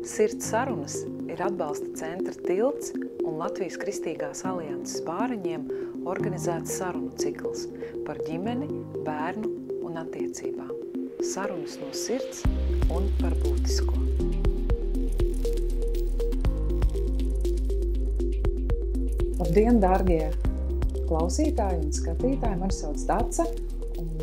Sirds sarunas ir atbalsta centra Tilts un Latvijas Kristīgās alianses pāriņiem organizēts sarunu cikls par ģimeni, bērnu un attiecībām. Sarunas no sirds un par būtisko. Labdien, dārgie klausītāji un skatītāji! Mani sauc Dace, un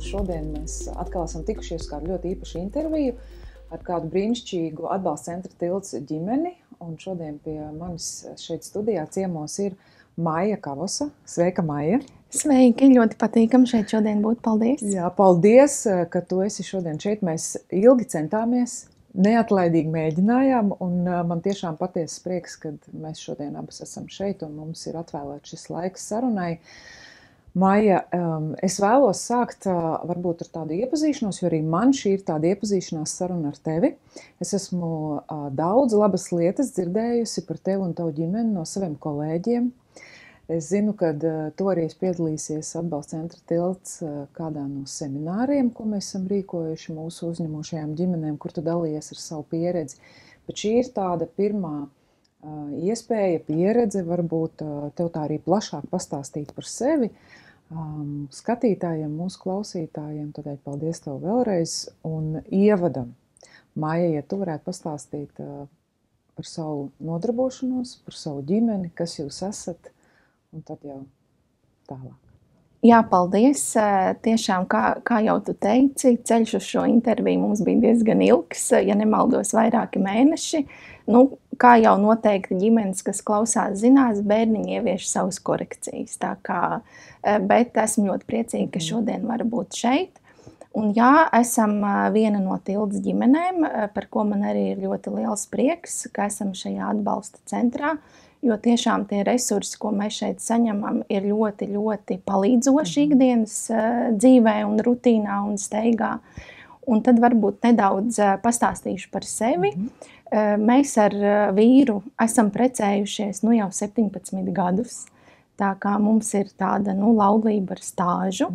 šodien mēs atkal esam tikušies kādu ļoti īpašu interviju ar kādu brīnišķīgu atbalsta centra Tilts ģimeni, un šodien pie manis šeit studijā ciemos ir Maija Kavosa. Sveika, Maija! Sveiki, ļoti patīkami šeit šodien būt, paldies! Jā, paldies, ka tu esi šodien šeit. Mēs ilgi centāmies, neatlaidīgi mēģinājām, un man tiešām patiesas prieks, kad mēs šodien abas esam šeit, un mums ir atvēlēts šis laiks sarunai. Maija, es vēlos sākt varbūt ar tādu iepazīšanos, jo arī man šī ir tāda iepazīšanās saruna ar tevi. Es esmu daudz labas lietas dzirdējusi par tevi un tavu ģimeni no saviem kolēģiem. Es zinu, ka tu arī piedalīsies atbalsta centra Tilts kādā no semināriem, ko mēs esam rīkojuši mūsu uzņemošajām ģimenēm, kur tu dalījies ar savu pieredzi. Bet šī ir tāda pirmā iespēja, pieredze, varbūt tev tā arī plašāk pastāstīt par sevi. Skatītājiem, mūsu klausītājiem, tādēļ paldies tev vēlreiz. Un ievadam, Maija, ja tu varētu pastāstīt par savu nodarbošanos, par savu ģimeni, kas jūs esat, un tad jau tālāk. Jā, paldies. Tiešām, kā jau tu teici, ceļš uz šo interviju mums bija diezgan ilgs, ja nemaldos vairāki mēneši. Kā jau noteikti ģimenes, kas klausās, zinās, bērniņi ievieš savas korekcijas. Bet esmu ļoti priecīga, ka šodien var būt šeit. Un jā, esam viena no Tilts ģimenēm, par ko man arī ir ļoti liels prieks, ka esam šajā atbalsta centrā, jo tiešām tie resursi, ko mēs šeit saņemam, ir ļoti, ļoti palīdzoši ikdienas dzīvē un rutīnā un steigā. Un tad varbūt nedaudz pastāstīšu par sevi. Mēs ar vīru esam precējušies jau 17 gadus. Tā kā mums ir tāda laulība ar stāžu.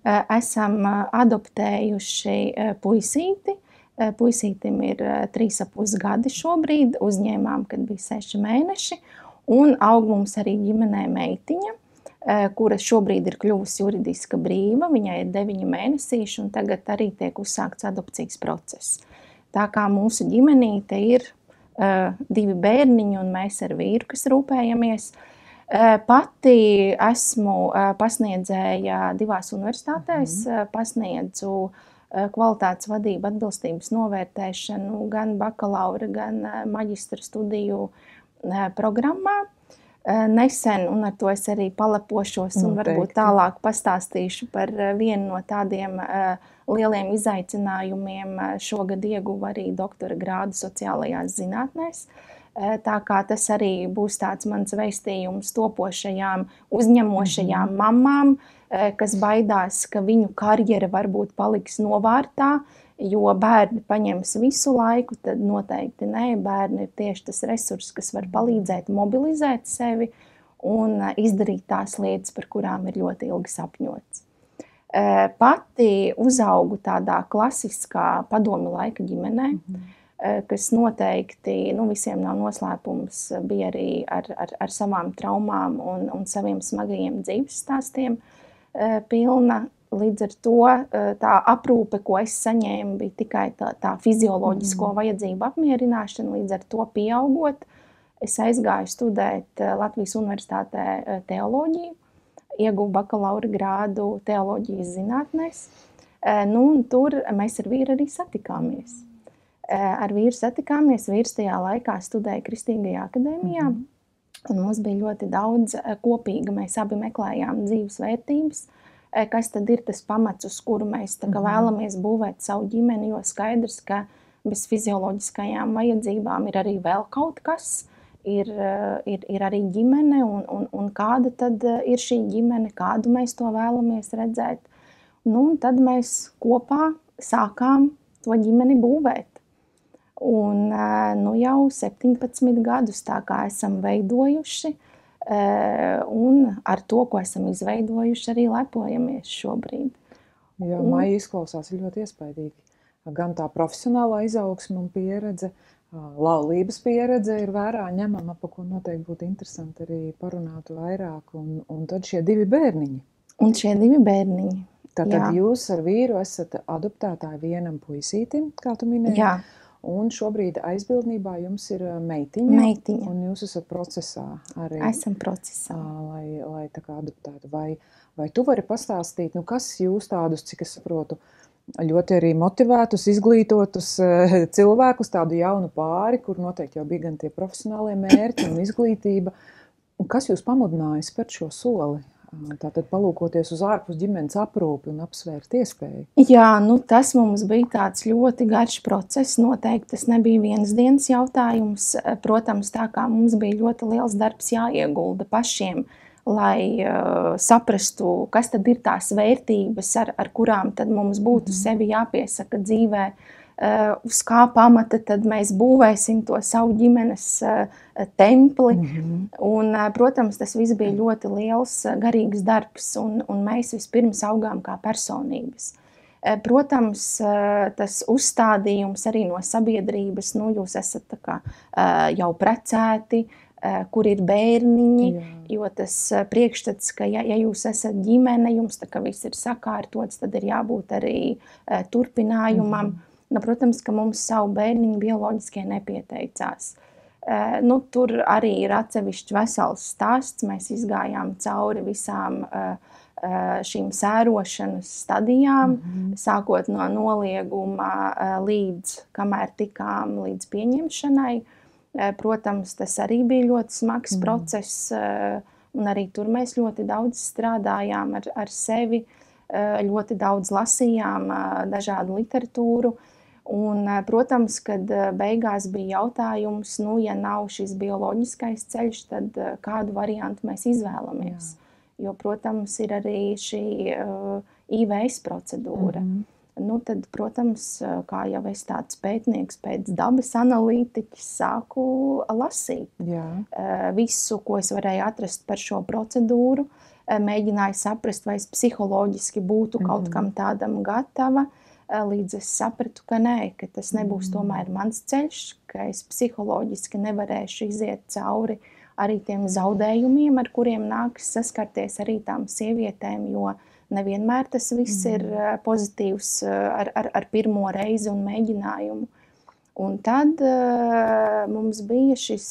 Esam adoptējuši puisīti. Puisītim ir 3,5 gadi šobrīd. Uzņēmām, kad bija 6 mēneši. Un aug mums arī ģimenē meitiņa, kura šobrīd ir kļuvusi juridiska brīva. Viņai ir 9 mēnesīši un tagad arī tiek uzsākts adopcijas process. Tā kā mūsu ģimenīte ir 2 bērniņi un mēs ar vīru, kas rūpējamies. Pati esmu pasniedzēja 2 universitātēs, pasniedzu kvalitātes vadību atbilstības novērtēšanu gan bakalaura, gan maģistra studiju programmā. Nesen, un ar to es arī palepošos un varbūt tālāk pastāstīšu par vienu no tādiem lieliem izaicinājumiem. Šogad ieguva arī doktora grādu sociālajās zinātnēs. Tā kā tas arī būs tāds mans vēstījums topošajām, uzņemošajām mamām, kas baidās, ka viņu karjera varbūt paliks novārtā, jo bērni paņems visu laiku, tad noteikti nē, bērni ir tieši tas resurs, kas var palīdzēt mobilizēt sevi un izdarīt tās lietas, par kurām ir ļoti ilgi sapņots. Pati uzaugu tādā klasiskā padomju laika ģimenē, kas noteikti, visiem nav noslēpums, bija arī ar savām traumām un saviem smagajiem dzīves stāstiem pilna. Līdz ar to tā aprūpe, ko es saņēmu, bija tikai tā fizioloģisko vajadzību apmierināšana. Līdz ar to pieaugot, es aizgāju studēt Latvijas Universitātē teoloģiju, ieguvu bakalaura grādu teoloģijas zinātnēs. Un tur mēs ar vīru arī satikāmies. Vīrs tajā laikā studēja Kristīgajā akadēmijā, un mums bija ļoti daudz kopīga. Mēs abi meklējām dzīves vērtības, kas tad ir tas pamats, uz kuru mēs vēlamies būvēt savu ģimeni, jo skaidrs, ka bez fizioloģiskajām vajadzībām ir arī vēl kaut kas, ir arī ģimene, un kāda tad ir šī ģimene, kādu mēs to vēlamies redzēt. Un tad mēs kopā sākām to ģimeni būvēt. Un jau 17 gadus tā kā esam veidojuši, un ar to, ko esam izveidojuši, arī lepojamies šobrīd. Jā, Maija izklausās ļoti iespaidīgi. Gan tā profesionālā izaugsme un pieredze, laulības pieredze ir vērā ņemama, pa ko noteikti būtu interesanti arī parunāt vairāk, un tad šie 2 bērniņi. Un šie 2 bērniņi. Tātad jūs ar vīru esat adoptētāji vienam puisītim, kā tu minēji? Jā. Un šobrīd aizbildnībā jums ir meitiņa. Meitiņa. Un jūs esat procesā arī. Esam procesā. Lai tā kā adoptētu. Vai tu vari pastāstīt, kas jūs tādus, cik es saprotu, ļoti arī motivētus, izglītotus cilvēkus, tādu jaunu pāri, kur noteikti jau bija gan tie profesionālie mērķi un izglītība. Un kas jūs pamudināja spērt šo soli? Tātad palūkoties uz ārpus ģimenes aprūpi un apsvērt iespēju. Jā, tas mums bija tāds ļoti garš process. Noteikti tas nebija vienas dienas jautājums. Protams, tā kā mums bija ļoti liels darbs jāiegulda pašiem, lai saprastu, kas tad ir tās vērtības, ar kurām tad mums būtu sevi jāpiesaka dzīvē, uz kā pamata tad mēs būvēsim to savu ģimenes templi. Un, protams, tas viss bija ļoti liels garīgs darbs, un mēs vispirms augām kā personības. Protams, tas uzstādījums arī no sabiedrības, jūs esat tā kā jau precēti, kur ir bērniņi, jo tas priekšstats, ka ja jūs esat ģimene, jums tā kā viss ir sakārtots, tad ir jābūt arī turpinājumam. Protams, ka mums savu bērniņu bioloģiskie nepieteicās. Tur arī ir atsevišķi vesels stāsts. Mēs izgājām cauri visām šīm sērošanas stadijām, sākot no nolieguma līdz, kamēr tikām līdz pieņemšanai. Protams, tas arī bija ļoti smags process, un arī tur mēs ļoti daudz strādājām ar sevi, ļoti daudz lasījām dažādu literatūru. Un, protams, kad beigās bija jautājums, ja nav šis bioloģiskais ceļš, tad kādu variantu mēs izvēlamies. Jo, protams, ir arī šī IVS procedūra. Tad, protams, kā jau es tāds pētnieks pēc dabas analītiķis sāku lasīt. Visu, ko es varēju atrast par šo procedūru, mēģināju saprast, vai es psiholoģiski būtu kaut kam tādam gatava. Līdz es sapratu, ka nē, ka tas nebūs tomēr mans ceļš, ka es psiholoģiski nevarēšu iziet cauri arī tiem zaudējumiem, ar kuriem nākas saskarties arī tām sievietēm, jo nevienmēr tas viss ir pozitīvs ar pirmo reizi un mēģinājumu. Un tad mums bija šis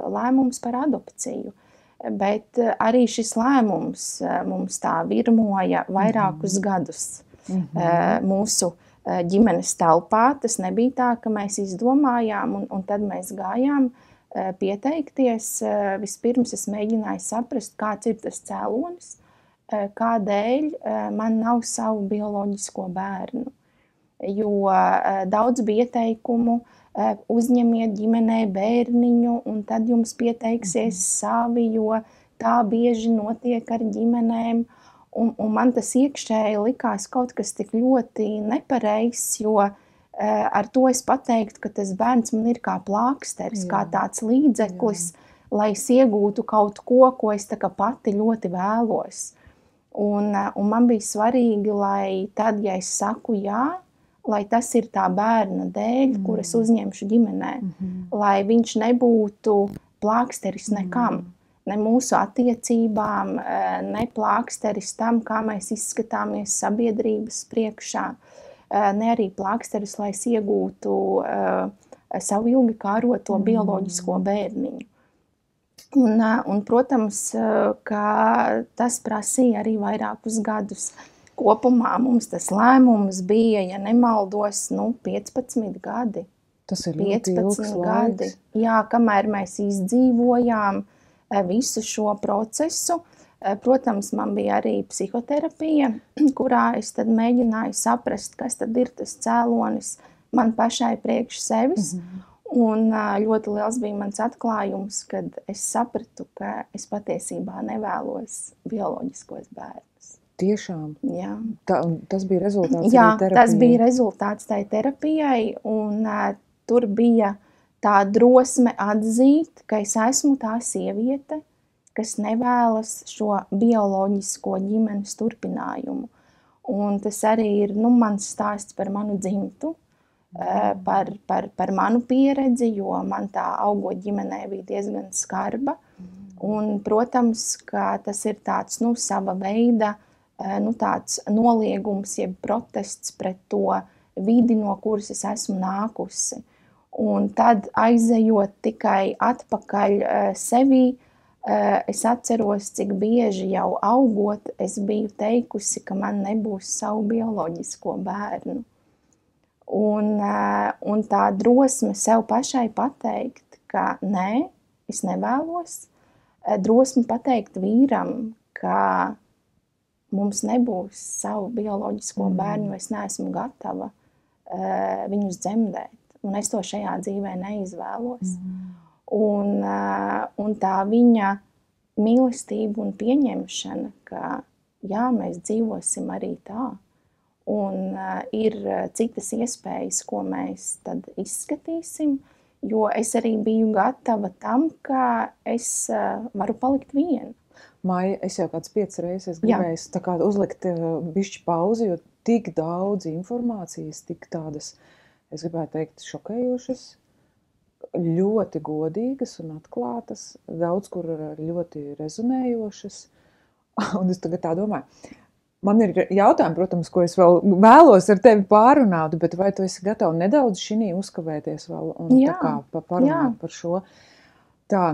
lēmums par adopciju, bet arī šis lēmums mums tā virmoja vairākus gadus. Mūsu ģimenes telpā. Tas nebija tā, ka mēs izdomājām un tad mēs gājām pieteikties. Vispirms es mēģināju saprast, kāds ir tas cēlonis, kādēļ man nav savu bioloģisko bērnu. Jo daudz bija ieteikumu, uzņemiet ģimenē bērniņu un tad jums pieteiksies savi, jo tā bieži notiek ar ģimenēm. Un man tas iekšēji likās kaut kas tik ļoti nepareizs, jo ar to es pateiktu, ka tas bērns man ir kā plāksteris, kā tāds līdzeklis, lai es iegūtu kaut ko, ko es tā kā pati ļoti vēlos. Un man bija svarīgi, lai tad, ja es saku jā, lai tas ir tā bērna dēļ, kuras uzņemšu ģimenē, lai viņš nebūtu plāksteris nekam. Ne mūsu attiecībām, ne plāksteris tam, kā mēs izskatāmies sabiedrības priekšā, ne arī plāksteris, lai es iegūtu savu ilgi kāroto bioloģisko bērniņu. Un, protams, ka tas prasīja arī vairākus gadus. Kopumā mums tas lēmums bija, ja nemaldos, 15 gadi. Tas ir ļoti ilgs laiks. Jā, kamēr mēs izdzīvojām visu šo procesu. Protams, man bija arī psihoterapija, kurā es tad mēģināju saprast, kas tad ir tas cēlonis man pašai priekš sevis. Un ļoti liels bija mans atklājums, kad es sapratu, ka es patiesībā nevēlos bioloģiskos bērnus. Tiešām? Jā. Tas bija rezultāts Jā, arī terapijai? Tas bija rezultāts tai terapijai, un tur bija tā drosme atzīt, ka es esmu tā sieviete, kas nevēlas šo bioloģisko ģimenes turpinājumu. Un tas arī ir mans stāsts par manu dzimtu, par manu pieredzi, jo man tā augot ģimenē bija diezgan skarba. Un, protams, ka tas ir tāds, sava veida, tāds noliegums, jeb protests pret to vidi, no kuras es esmu nākusi. Un tad aizejot tikai atpakaļ sevī, es atceros, cik bieži jau augot, es biju teikusi, ka man nebūs savu bioloģisko bērnu. Un tā drosme sev pašai pateikt, ka nē, es nevēlos, drosme pateikt vīram, ka mums nebūs savu bioloģisko bērnu, es neesmu gatava viņus dzemdēt. Un es to šajā dzīvē neizvēlos. Un tā viņa mīlestība un pieņemšana, ka jā, mēs dzīvosim arī tā. Un ir citas iespējas, ko mēs tad izskatīsim, jo es arī biju gatava tam, ka es varu palikt viena. Maija, es jau kāds 5 reizes gribēju tā kā uzlikt bišķi pauzi, jo tik daudz informācijas, tik tādas, es gribētu teikt, šokējošas, ļoti godīgas un atklātas, daudz kur ļoti rezonējošas. Un es tagad tā domāju. Man ir jautājumi, protams, ko es vēl vēlos ar tevi pārunāt, bet vai tu esi gatava nedaudz šinī uzkavēties vēl un tā kā parunāt par šo? Tā,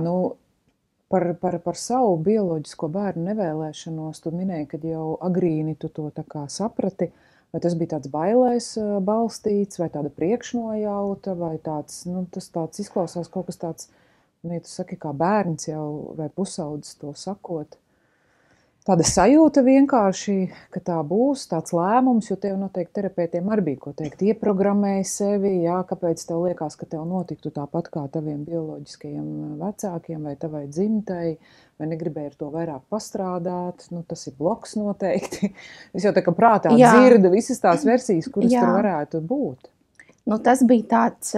par savu bioloģisko bērnu nevēlēšanos, tu minēji, kad jau agrīni tu to tā kā saprati, vai tas bija tāds bailēs balstīts, vai tāda priekšnojauta, vai tāds, tas tāds izklausās kaut kas tāds, ja tu saki kā bērns jau, vai pusaudzis to sakot. Tāda sajūta vienkārši, ka tā būs tāds lēmums, jo tev noteikti terapeitiem arī bija, ko teikt, ieprogrammēji sevi, jā, kāpēc tev liekas, ka tev notiktu tāpat kā taviem bioloģiskajiem vecākiem vai tavai dzimtai, vai negribēji ar to vairāk pastrādāt, tas ir bloks noteikti. Es jau tā kā prātā dzirdu visas tās versijas, kuras tur varētu būt. Tas bija tāds,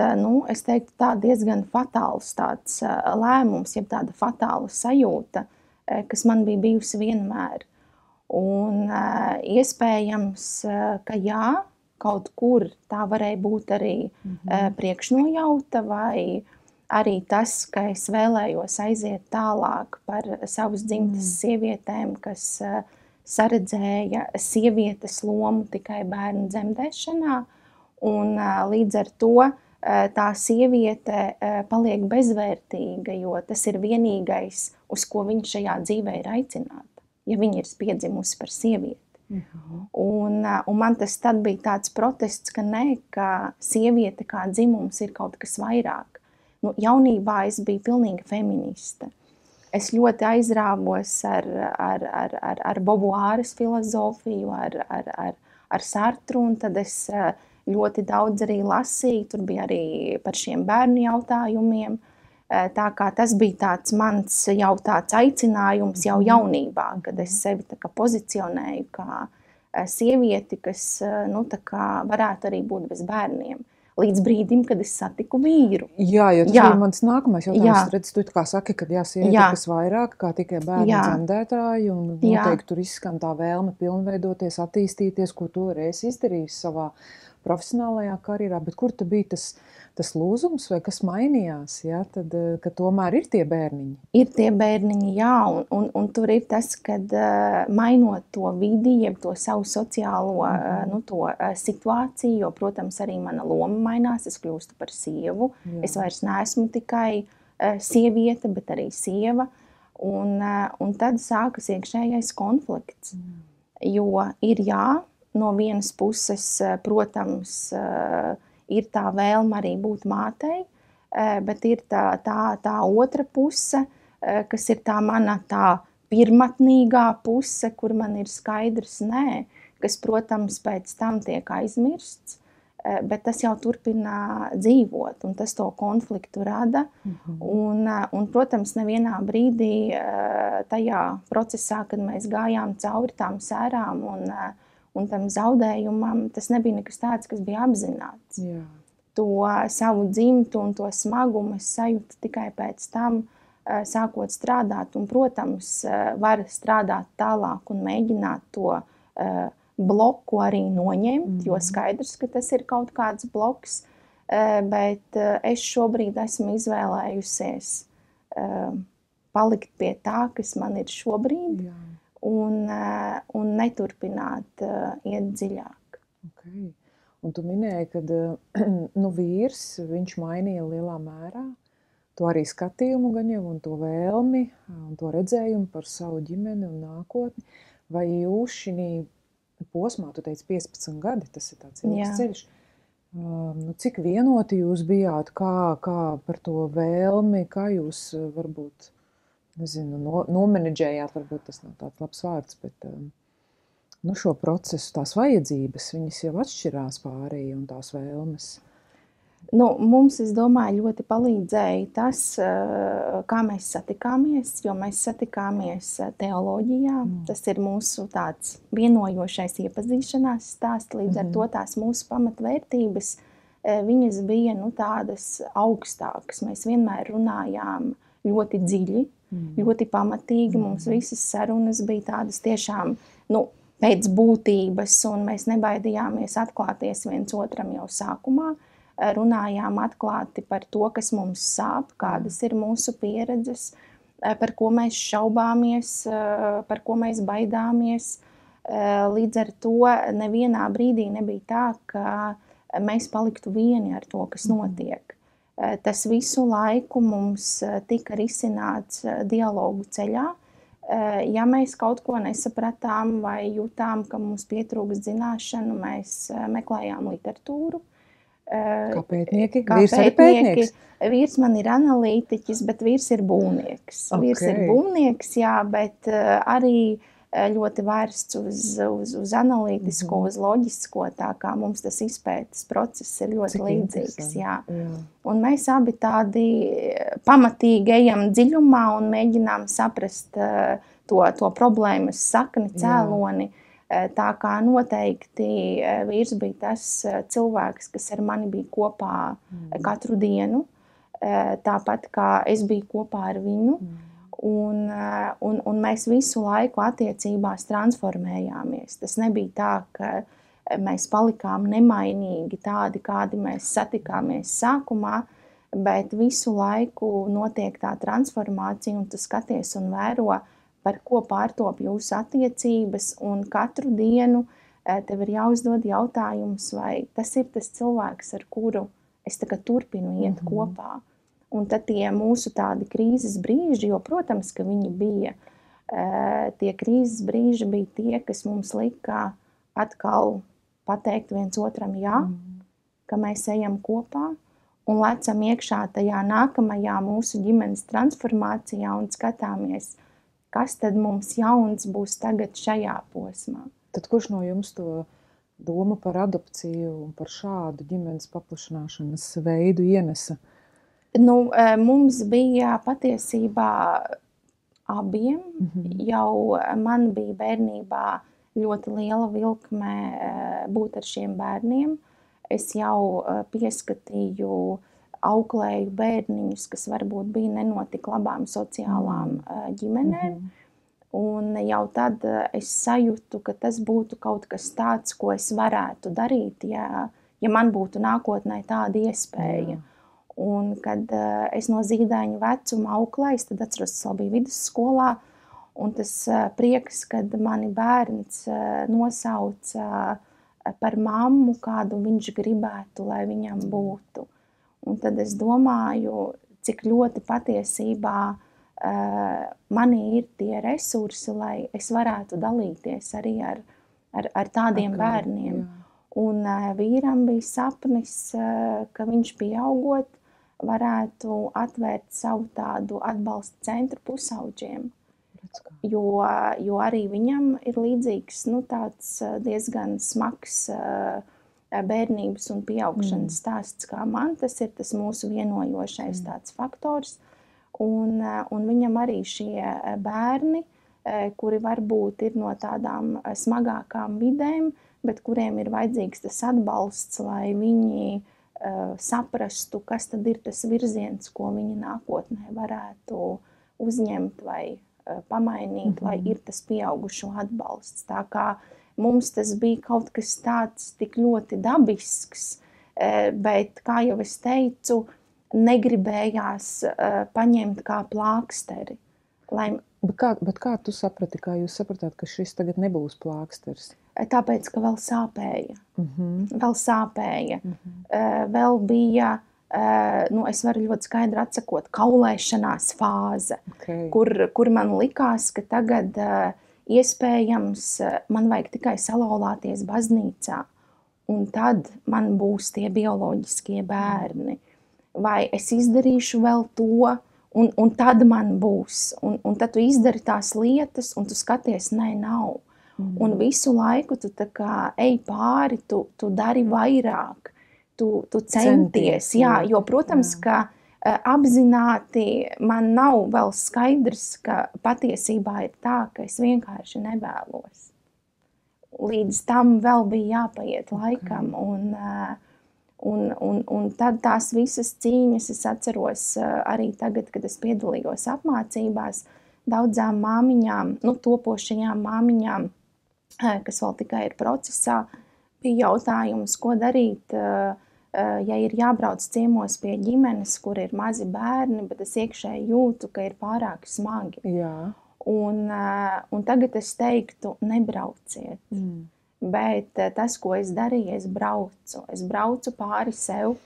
es teiktu, tā diezgan fatāls tāds lēmums, jeb tāda fatāla sajūta, kas man bija bijusi vienmēr. Un iespējams, ka jā, kaut kur tā varēja būt arī priekšnojauta, vai arī tas, ka es vēlējos aiziet tālāk par savas dzimtas sievietēm, kas saredzēja sievietes lomu tikai bērnu dzemdēšanā, un līdz ar to tā sieviete paliek bezvērtīga, jo tas ir vienīgais, uz ko viņa šajā dzīvē ir aicināta, ja viņa ir piedzimusi par sievieti. Un man tas tad bija tāds protests, ka nē, ka sieviete kā dzimums ir kaut kas vairāk. Jaunībā es biju pilnīga feministe. Es ļoti aizrāvos ar Bobuāras filozofiju, ar Sartru, un tad es ļoti daudz arī lasīju, tur bija arī par šiem bērnu jautājumiem. Tā kā tas bija tāds mans jau tāds aicinājums jau jaunībā, kad es sevi tā kā pozicionēju kā sievieti, kas tā kā varētu arī būt bez bērniem. Līdz brīdim, kad es satiku vīru. Jā, jo tas bija mans nākamais jautājums. Redz, tu kā saki, ka sieviete kas vairāk, kā tikai bērnu dzemdētāji, un noteikti tur izskan tā vēlme pilnveidoties, attīstīties, ko tu esi izdarījis savā profesionālajā karjerā, bet kur tad bija tas lūzums vai kas mainījās, ja, tad, ka tomēr ir tie bērniņi? Ir tie bērniņi, jā, un tur ir tas, kad mainot to vidi, jeb to savu sociālo to situāciju, jo, protams, arī mana loma mainās, es kļūstu par sievu, es vairs neesmu tikai sieviete, bet arī sieva, un tad sākas iekšējais konflikts, jo ir no vienas puses, protams, ir tā vēlme arī būt mātei, bet ir tā otra puse, kas ir tā mana tā pirmatnīgā puse, kur man ir skaidrs nē, kas, protams, pēc tam tiek aizmirsts, bet tas jau turpina dzīvot, un tas to konfliktu rada. Un, protams, nevienā brīdī tajā procesā, kad mēs gājām cauri tām sērām un tam zaudējumam, tas nebija nekas tāds, kas bija apzināts. Jā. To savu dzimtu un to smagumu es sajūtu tikai pēc tam, sākot strādāt. Un, protams, var strādāt tālāk un mēģināt to bloku arī noņemt, jo skaidrs, ka tas ir kaut kāds bloks, bet es šobrīd esmu izvēlējusies palikt pie tā, kas man ir šobrīd, un neturpināt iet dziļāk. Okay. Un tu minēji, ka vīrs, viņš mainīja lielā mērā to arī skatījumu gan jau un to vēlmi un to redzējumu par savu ģimeni un nākotni. Vai jūs šī posmā, tu teici 15 gadi, tas ir tāds ilgs ceļš, cik vienoti jūs bijāt, kā par to vēlmi, kā jūs varbūt, nomenedžējāt, varbūt tas nav tāds labs vārds, bet šo procesu, tās vajadzības, viņas jau atšķirās pārējie un tās vēlmes? Mums, es domāju, ļoti palīdzēja tas, kā mēs satikāmies, jo mēs satikāmies teoloģijā. Tas ir mūsu tāds vienojošais iepazīšanās stāsts, līdz ar to tās mūsu pamatvērtības, viņas bija tādas augstākas. Mēs vienmēr runājām ļoti dziļi, ļoti pamatīgi. Mums visas sarunas bija tādas tiešām, pēc būtības, un mēs nebaidījāmies atklāties viens otram jau sākumā. Runājām atklāti par to, kas mums sāp, kādas ir mūsu pieredzes, par ko mēs šaubāmies, par ko mēs baidāmies. Līdz ar to nevienā brīdī nebija tā, ka mēs paliktu vieni ar to, kas notiek. Tas visu laiku mums tika risināts dialogu ceļā. Ja mēs kaut ko nesapratām vai jutām, ka mums pietrūkst zināšanu, mēs meklējām literatūru. Kā pētnieki? Vīrs arī pētnieks? Vīrs man ir analītiķis, bet vīrs ir būvnieks. Okay. Vīrs ir būvnieks, jā, bet arī ļoti vērsts uz analītisko, uz loģisko, tā kā mums tas izpētes process ir ļoti līdzīgs. Jā. Un mēs abi tādi pamatīgi ejam dziļumā un mēģinām saprast to problēmas sakni, cēloni. Tā kā noteikti vīrs bija tas cilvēks, kas ar mani bija kopā katru dienu, tāpat kā es biju kopā ar viņu, un mēs visu laiku attiecībās transformējāmies. Tas nebija tā, ka mēs palikām nemainīgi tādi, kādi mēs satikāmies sākumā, bet visu laiku notiek tā transformācija, un tu skaties un vēro, par ko pārtop jūsu attiecības, un katru dienu tev ir jāuzdod jautājums, vai tas ir tas cilvēks, ar kuru es tagad turpinu iet kopā. Un tad tie mūsu tādi krīzes brīži, jo, protams, ka viņi bija, tie krīzes brīži bija tie, kas mums lika atkal pateikt viens otram jā, ka mēs ejam kopā un lecam iekšā tajā nākamajā mūsu ģimenes transformācijā un skatāmies, kas tad mums jauns būs tagad šajā posmā. Tad kurš no jums to domu par adopciju un par šādu ģimenes paplašināšanas veidu ienesa? Mums bija patiesībā abiem. Jau man bija bērnībā ļoti liela vilkme būt ar šiem bērniem. Es jau pieskatīju auklēju bērniņus, kas varbūt bija nenotik labām sociālām ģimenēm. Un jau tad es sajūtu, ka tas būtu kaut kas tāds, ko es varētu darīt, ja man būtu nākotnē tāda iespēja. Un kad es no zīdaiņa vecuma auklēju, tad atceros, es vēl biju vidusskolā, un tas prieks, kad mani bērns nosauca par mammu, kādu viņš gribētu, lai viņam būtu. Un tad es domāju, cik ļoti patiesībā manī ir tie resursi, lai es varētu dalīties arī ar tādiem bērniem. Un vīram bija sapnis, ka viņš pieaugot varētu atvērt savu tādu atbalsta centru pusauģiem. Jo arī viņam ir līdzīgs tāds diezgan smags bērnības un pieaugšanas stāsts kā man. Tas ir tas mūsu vienojošais tāds faktors. Un viņam arī šie bērni, kuri varbūt ir no tādām smagākām vidēm, bet kuriem ir vajadzīgs tas atbalsts, lai viņi saprastu, kas tad ir tas virziens, ko viņi nākotnē varētu uzņemt vai pamainīt, lai ir tas pieaugušo atbalsts. Tā kā mums tas bija kaut kas tāds tik ļoti dabisks, bet, kā jau es teicu, negribējās paņemt kā plāksteri. Bet kā tu saprati, kā jūs sapratāt, ka šis tagad nebūs plāksters? Tāpēc, ka vēl sāpēja. Vēl sāpēja. Vēl bija, es varu ļoti skaidri atsakot, kaulēšanās fāze, kur man likās, ka tagad iespējams man vajag tikai salauzties baznīcā, un tad man būs tie bioloģiskie bērni. Vai es izdarīšu vēl to, un tad man būs. Un tad tu izdari tās lietas, un tu skaties, nē, nav. Un visu laiku tu tā kā ej pāri, tu dari vairāk, tu centies. Jā, jo, protams, ka apzināti man nav vēl skaidrs, ka patiesībā ir tā, ka es vienkārši nevēlos. Līdz tam vēl bija jāpaiet laikam, un tad tās visas cīņas es atceros arī tagad, kad es piedalījos apmācībās daudzām māmiņām, topošajām māmiņām, kas vēl tikai ir procesā, bija jautājums, ko darīt, ja ir jābrauc ciemos pie ģimenes, kur ir mazi bērni, bet es iekšēji jūtu, ka ir pārāk smagi. Jā. Un tagad es teiktu, nebrauciet. Bet tas, ko es darīju, es braucu pāri sev,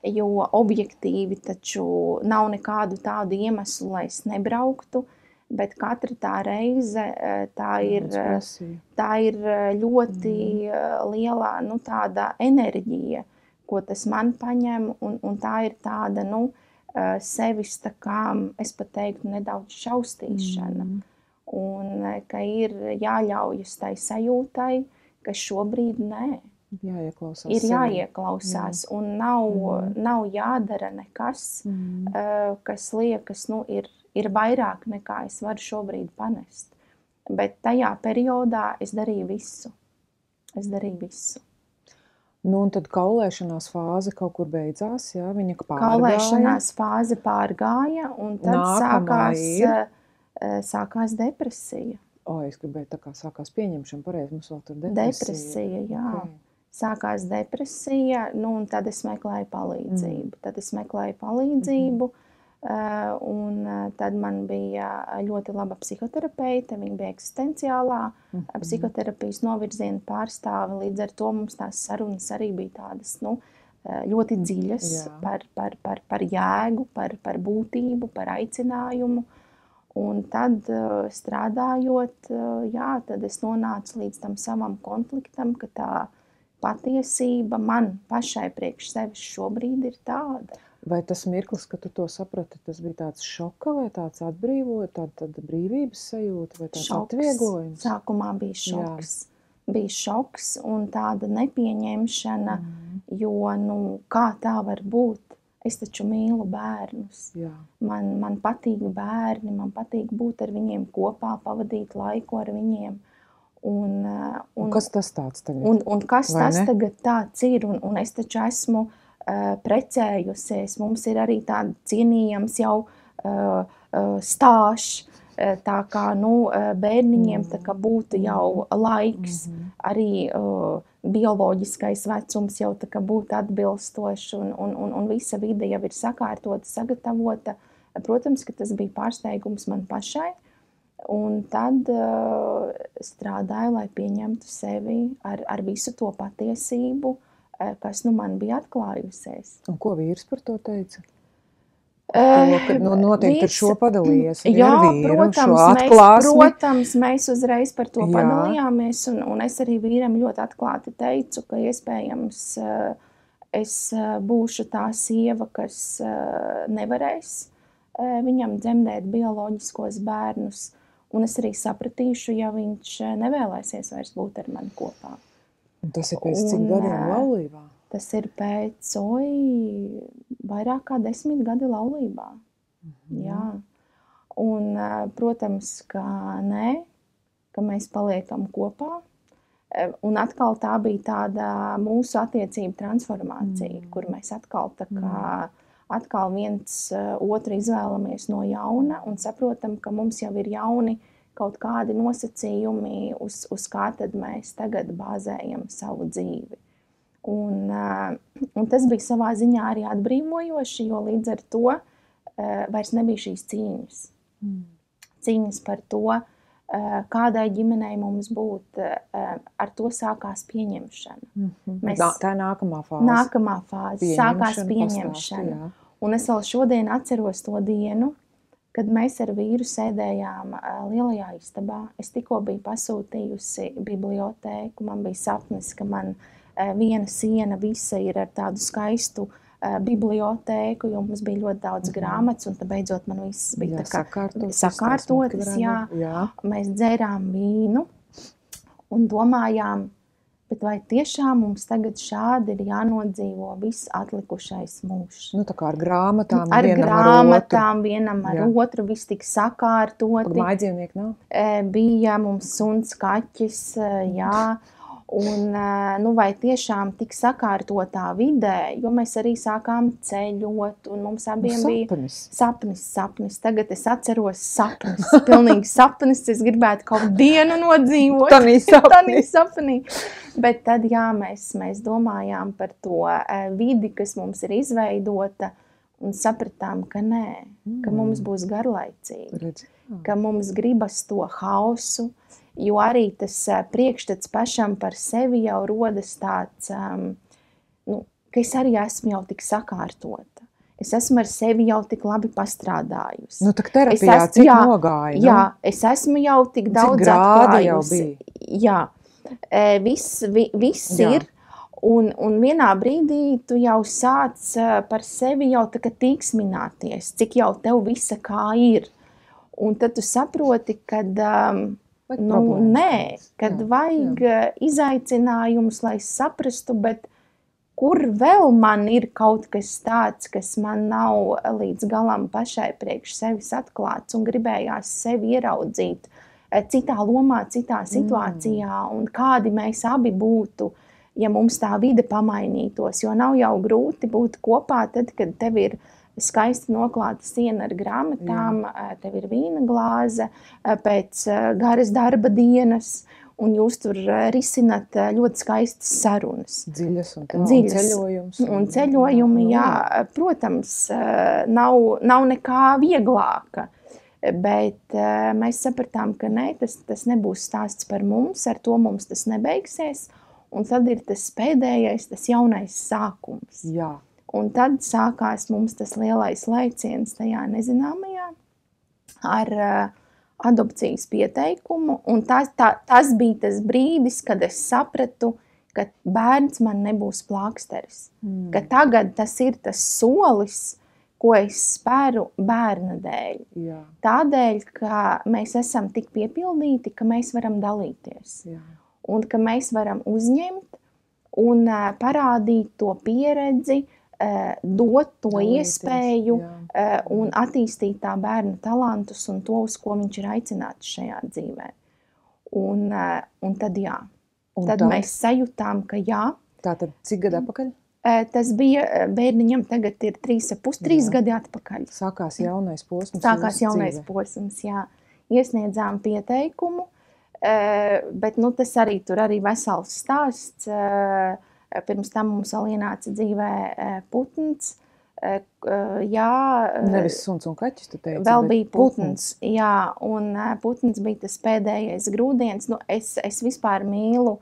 jo objektīvi taču nav nekādu tādu iemeslu, lai es nebrauktu, bet katra tā reize tā ir ļoti lielā tāda enerģija, ko tas man paņem, un tā ir tāda, sevis tā kā, es pat teiktu, nedaudz šaustīšana. Un ka ir jāļaujas tai sajūtai, ka šobrīd nē. Jāieklausās. Ir jāieklausās, un nav jādara nekas, kas liekas, ir vairāk nekā es varu šobrīd panest. Bet tajā periodā es darīju visu. Un tad kaulēšanās fāze kaut kur beidzās, jā? Viņa pārgāja? Kaulēšanās fāze pārgāja, un tad sākās depresija. Es gribēju tā kā sākās pieņemšana, pareizi, mums vēl tur depresija, jā. Okay. Sākās depresija, un tad es meklēju palīdzību. Un tad man bija ļoti laba psihoterapeite, viņa bija eksistenciālā psihoterapijas novirziena pārstāve, līdz ar to mums tās sarunas arī bija tādas, ļoti dziļas par jēgu, par būtību, par aicinājumu. Un tad strādājot, tad es nonācu līdz tam savam konfliktam, ka tā patiesība man pašai priekš sevis šobrīd ir tāda. Vai tas mirklis, ka tu to saprati, tas bija tāds šoka vai tāds atbrīvot, tāda brīvības sajūta vai tāds atvieglojums? Sākumā bija šoks. Bija šoks un tāda nepieņemšana, jo, kā tā var būt? Es taču mīlu bērnus. Man patīk bērni, man patīk būt ar viņiem kopā, pavadīt laiku ar viņiem. Un kas tas tāds tagad? Un kas tas tagad tāds ir? Un es taču esmu precējusies. Mums ir arī tāda cienījams jau stāžs. Tā kā bērniņiem tā kā būtu jau laiks, arī bioloģiskais vecums jau tā kā būtu atbilstošs un visa vide jau ir sakārtota, sagatavota. Protams, ka tas bija pārsteigums man pašai. Un tad strādāju, lai pieņemtu sevi ar visu to patiesību, kas man bija atklājusies. Un ko vīrs par to teica? Noteikti ar šo padalījies. Jā, protams, mēs uzreiz par to padalījāmies, un es arī vīram ļoti atklāti teicu, ka iespējams es būšu tā sieva, kas nevarēs viņam dzemdēt bioloģiskos bērnus, un es arī sapratīšu, ja viņš nevēlēsies vairs būt ar mani kopā. Un tas ir pēc cik gadiem laulībā? Tas ir pēc vairāk kā 10 gadi laulībā. Jā. Un, protams, ka nē, ka mēs paliekam kopā. Un atkal tā bija tāda mūsu attiecību transformācija, kur mēs atkal tā kā atkal viens otru izvēlamies no jauna un saprotam, ka mums jau ir jauni kaut kādi nosacījumi, uz kā tad mēs tagad bāzējam savu dzīvi. Un tas bija savā ziņā arī atbrīvojoši, jo līdz ar to vairs nebija šīs cīņas. Cīņas par to, kādai ģimenei mums būt, ar to sākās pieņemšana. Tā ir nākamā fāze. Nākamā fāze, sākās pieņemšana. Un es vēl šodien atceros to dienu, kad mēs ar vīru sēdējām lielajā istabā. Es tikko biju pasūtījusi bibliotēku, man bija sapnis, ka man viena siena visa ir ar tādu skaistu bibliotēku, jo mums bija ļoti daudz grāmatas, un tad beidzot man viss bija tā kā sakārtotas. Jā. Mēs dzērām vīnu un domājām, bet vai tiešām mums tagad šādi ir jānodzīvo viss atlikušais mūžs? Tā kā ar grāmatām, vienam ar otru, viss tik sakārtoti. Mājdzīvnieki nav? Bija mums suns, kaķis, jā. Un vai tiešām tik sakārtotā vidē, jo mēs arī sākām ceļot, un mums abiem bija sapnis. Tagad es atceros sapnis, pilnīgi sapnis, es gribētu kaut dienu nodzīvot. Tanī sapnī. Bet tad, jā, mēs domājām par to vidi, kas mums ir izveidota, un sapratām, ka nē, ka mums būs garlaicīgi, ka mums gribas to hausu, jo arī tas priekšstats pašam par sevi jau rodas tāds, ka es arī esmu jau tik sakārtota. Es esmu ar sevi jau tik labi pastrādājusi. Tak terapijā cik nogāja? Jā, es esmu jau tik daudz atklājusi. Jā, viss ir. Un vienā brīdī tu jau sāc par sevi jau tā kā tīksmināties, cik jau tev visa kā ir. Un tad tu saproti, kad kad vajag izaicinājumus, lai saprastu, bet kur vēl man ir kaut kas tāds, kas man nav līdz galam pašai priekš sevis atklāts, un gribējās sevi ieraudzīt citā lomā, citā situācijā, un kādi mēs abi būtu, ja mums tā vide pamainītos, jo nav jau grūti būt kopā tad, kad tev ir skaisti noklāta siena ar grāmatām, tev ir vīna glāze pēc garas darba dienas, un jūs tur risinat ļoti skaistas sarunas. Dziļas un ceļojums. Un ceļojumi, jā, protams, nav nekā vieglāka, bet mēs sapratām, ka nē, tas nebūs stāsts par mums, ar to mums tas nebeigsies, un tad ir tas pēdējais, tas jaunais sākums. Jā. Un tad sākās mums tas lielais laiciens tajā nezināmajā ar adopcijas pieteikumu. Un tas bija tas brīdis, kad es sapratu, ka bērns man nebūs plāksteris. Ka tagad tas ir tas solis, ko es spēru bērna dēļ. Jā. Tādēļ, ka mēs esam tik piepildīti, ka mēs varam dalīties. Jā. Un ka mēs varam uzņemt un parādīt to pieredzi, dot to iespēju un attīstīt tā bērna talantus un to, uz ko viņš ir aicināts šajā dzīvē. Un tad jā. Tad mēs sajūtām, ka jā. Tātad cik gadu atpakaļ? Tas bija bērniņam tagad ir 3 gadi atpakaļ. Sākās jaunais posms. Sākās jaunais posms, jā. Iesniedzām pieteikumu, bet tas arī tur arī vesels stāsts. Pirms tam mums vēl ienāca dzīvē putns. Jā, nevis suns un kaķis, tu teici. Vēl bija putns, jā, un putns bija tas pēdējais grūdienis. Es vispār mīlu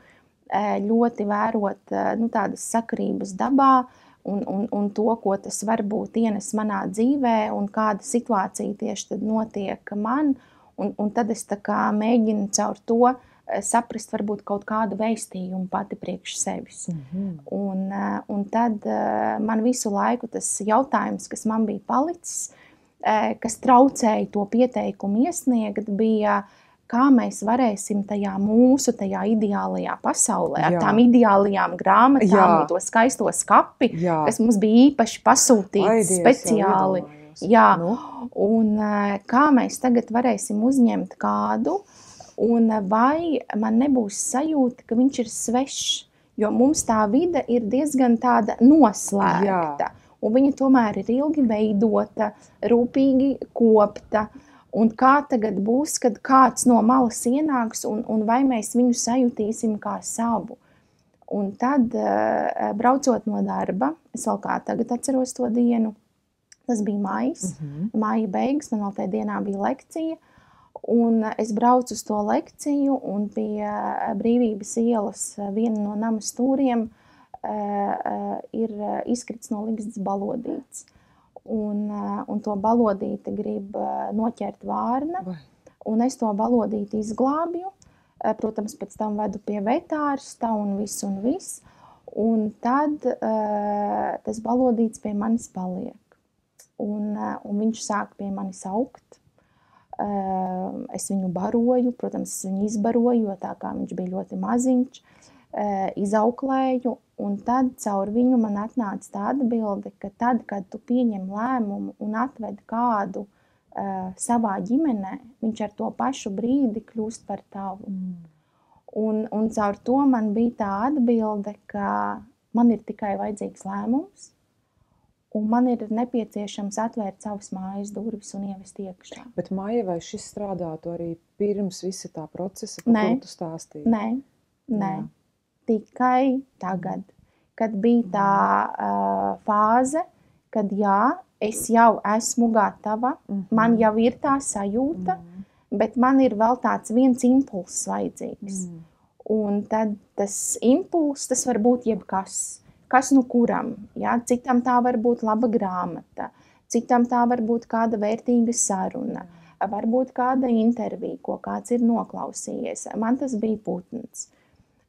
ļoti vērot tādas sakarības dabā un to, ko tas varbūt ienes manā dzīvē un kāda situācija tieši tad notiek man. Un tad es tā kā mēģinu caur to saprast varbūt kaut kādu vēstījumu pati priekš sevis. Un tad man visu laiku tas jautājums, kas man bija palicis, kas traucēja to pieteikumu iesniegt, bija, kā mēs varēsim tajā ideālajā pasaulē, ar tām ideālajām grāmatām un to skaisto skapi, kas mums bija īpaši pasūtīts speciāli. Jā, un kā mēs tagad varēsim uzņemt kādu, un vai man nebūs sajūta, ka viņš ir svešs, jo mums tā vide ir diezgan tāda noslēgta, un viņa tomēr ir ilgi veidota, rūpīgi kopta, Un kā tagad būs, kad kāds no malas ienāks un vai mēs viņu sajutīsim kā savu. Un tad, braucot no darba, es vēl kā tagad atceros to dienu, tas bija maijs, maija beigas, man vēl tajā dienā bija lekcija, un es braucu uz to lekciju, un pie Brīvības ielas viena no nama stūriem ir izkrits no ligzdas balodītes. Un to balodīti grib noķert vārna, un es to balodīti izglābju. Protams, pēc tam vedu pie vetārsta un viss. Un tad tas balodīts pie manis paliek. Un viņš sāk pie manis augt. Es viņu baroju, protams, es viņu izbaroju, jo tā kā viņš bija ļoti maziņš, izauklēju. Un tad caur viņu man atnāca tā atbilde, ka tad, kad tu pieņem lēmumu un atvedi kādu savā ģimenē, viņš ar to pašu brīdi kļūst par tavu. Un caur to man bija tā atbilde, ka man ir tikai vajadzīgs lēmums, un man ir nepieciešams atvērt savas mājas durvis un ievest iekšā. Bet, Maija, vai šis strādātu arī pirms visa tā procesa, par kuru tu stāstīji? Nē. Tikai tagad, kad bija tā fāze, kad jā, es jau esmu gatava, man jau ir tā sajūta, bet man ir vēl tāds viens impulss vajadzīgs. Un tad tas impulss, tas var būt jebkas. Kas nu kuram? Ja? Citam tā var būt laba grāmata, citam tā var būt kāda vērtīga saruna, varbūt kāda intervija, ko kāds ir noklausījies. Man tas bija putns.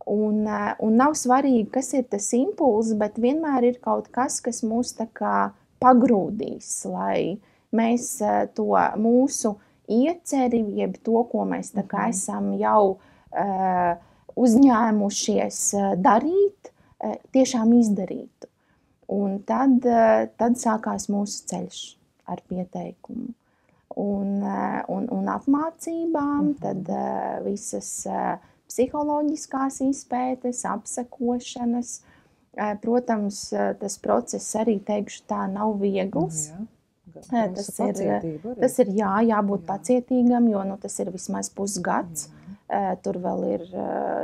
Un nav svarīgi, kas ir tas impulss, bet vienmēr ir kaut kas, kas mūs tā kā pagrūdīs, lai mēs to mūsu ieceri, jeb to, ko mēs tā kā esam jau uzņēmušies darīt, tiešām izdarītu. Un tad sākās mūsu ceļš ar pieteikumu. Un apmācībām, tad visas psiholoģiskās izpētes, apsekošanas. Protams, tas process arī, teikšu tā, nav viegls. Tas ir jābūt pacietīgam, jo tas ir vismaz pusgads. Tur vēl ir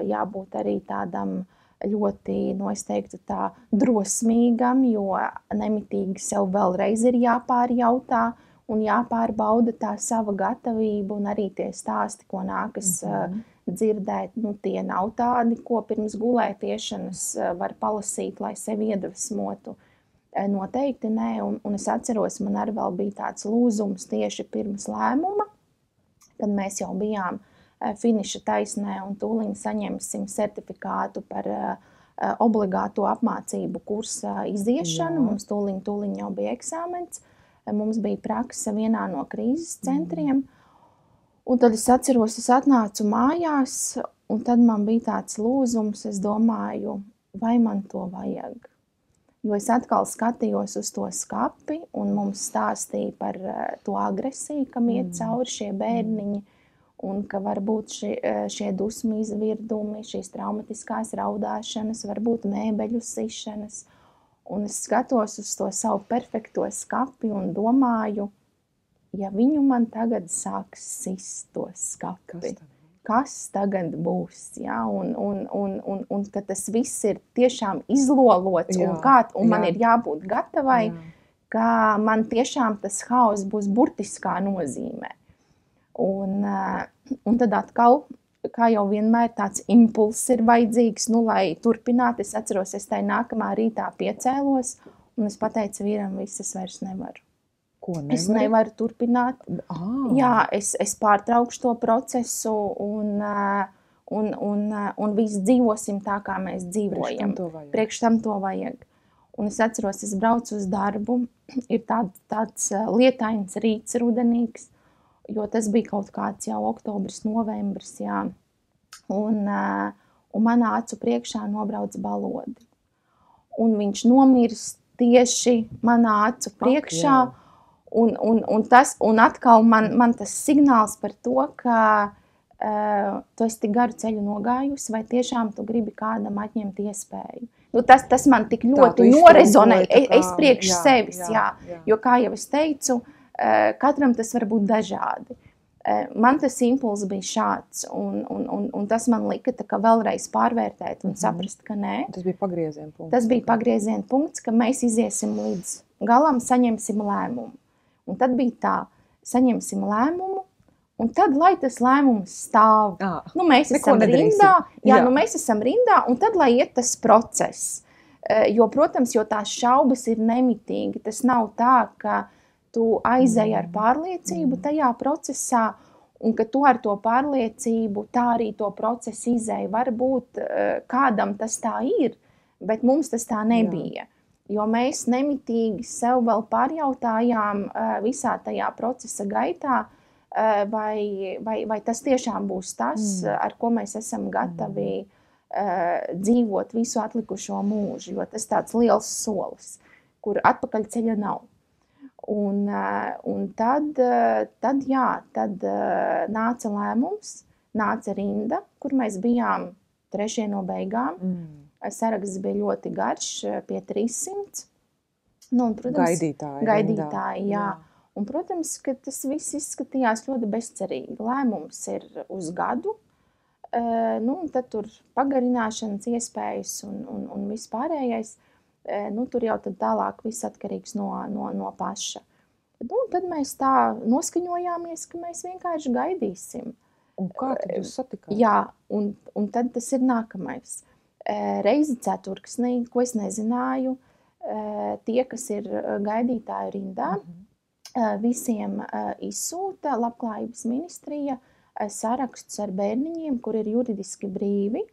jābūt arī tādam ļoti, es teiktu tā, drosmīgam, jo nemitīgi sev vēlreiz ir jāpārjautā un jāpārbauda tā sava gatavība un arī tie stāsti, ko nākas dzirdēt. Tie nav tādi, ko pirms gulētiešanas var palasīt, lai sevi iedvesmotu. Noteikti nē, un es atceros, man arī vēl bija tāds lūzums tieši pirms lēmuma, kad mēs jau bijām finiša taisnē un tūliņ saņemsim certifikātu par obligāto apmācību kursa iziešanu. Mums tūliņ jau bija eksāmens, mums bija prakse vienā no krīzes centriem. Un tad es atceros, es atnācu mājās, un tad man bija tāds lūzums, es domāju, vai man to vajag. Jo es atkal skatījos uz to skapi, un mums stāstīja par to agresiju, kam iet cauri šie bērniņi, un ka varbūt šie dusmu izvirdumi, šīs traumatiskās raudāšanas, varbūt mēbeļu sišanas. Un es skatos uz to savu perfekto skapi un domāju, ja viņu man tagad sāks sist to skapi, kas tagad būs? Ja? Un ka tas viss ir tiešām izlolots un man ir jābūt gatavai, ka man tiešām tas haoss būs burtiskā nozīmē. Un tad atkal, kā jau vienmēr, tāds impulss ir vajadzīgs, lai turpinātu. Es atceros, es tai nākamā rītā piecēlos, un es pateicu vīram, es vairs nevaru. Ko nevari? Es nevaru turpināt. Jā, es pārtraukšu to procesu un visi dzīvosim tā, kā mēs dzīvojam. Priekš tam to vajag. Un es atceros, es braucu uz darbu, ir tāds lietains rīts rudenīgs, jo tas bija kaut kāds jau oktobris, novembris, jā. Un manā acu priekšā nobrauc balodi. Un viņš nomirst tieši manā acu priekšā. Un atkal man tas signāls par to, ka tu esi tik garu ceļu nogājusi, vai tiešām tu gribi kādam atņemt iespēju. Tas man tik ļoti norezonē, es priekš sevis, jā. Jo, kā jau es teicu, katram tas var būt dažādi. Man tas impulss bija šāds, un tas man lika tā kā vēlreiz pārvērtēt un saprast, ka nē. Tas bija pagrieziena punkts. Tas bija pagrieziena punkts, ka mēs iziesim līdz galam, saņemsim lēmumu. Un tad bija tā, saņemsim lēmumu, un tad, lai tas lēmums stāv, nu mēs esam rindā, nu mēs esam rindā, un tad, lai iet tas process. Jo, protams, jo tās šaubas ir nemitīgi, tas nav tā, ka tu aizēji ar pārliecību tajā procesā, un ka tu ar to pārliecību tā arī to procesu izēji. Varbūt kādam tas tā ir, bet mums tas tā nebija. Jo mēs nemitīgi sev vēl pārjautājām visā tajā procesa gaitā, vai tas tiešām būs tas, ar ko mēs esam gatavi dzīvot visu atlikušo mūžu, jo tas tāds liels solis, kur atpakaļ ceļa nav. Un tad nāca lēmums, nāca rinda, kur mēs bijām 3. no beigām. Saraksts bija ļoti garš, pie 300. Nu, un, protams, gaidītāji, jā. Un, protams, ka tas viss izskatījās ļoti bezcerīgi. Lēmums ir uz gadu, nu, un tad tur pagarināšanas iespējas un viss pārējais. Nu, tur jau tad tālāk viss atkarīgs no paša. Nu, tad mēs tā noskaņojāmies, ka mēs vienkārši gaidīsim. Un kā tad jūs satikāt? Jā, un tad tas ir nākamais. Reizi ceturksnī, ko es nezināju, tie, kas ir gaidītāju rindā, visiem izsūta Labklājības ministrija sarakstus ar bērniņiem, kur ir juridiski brīvi,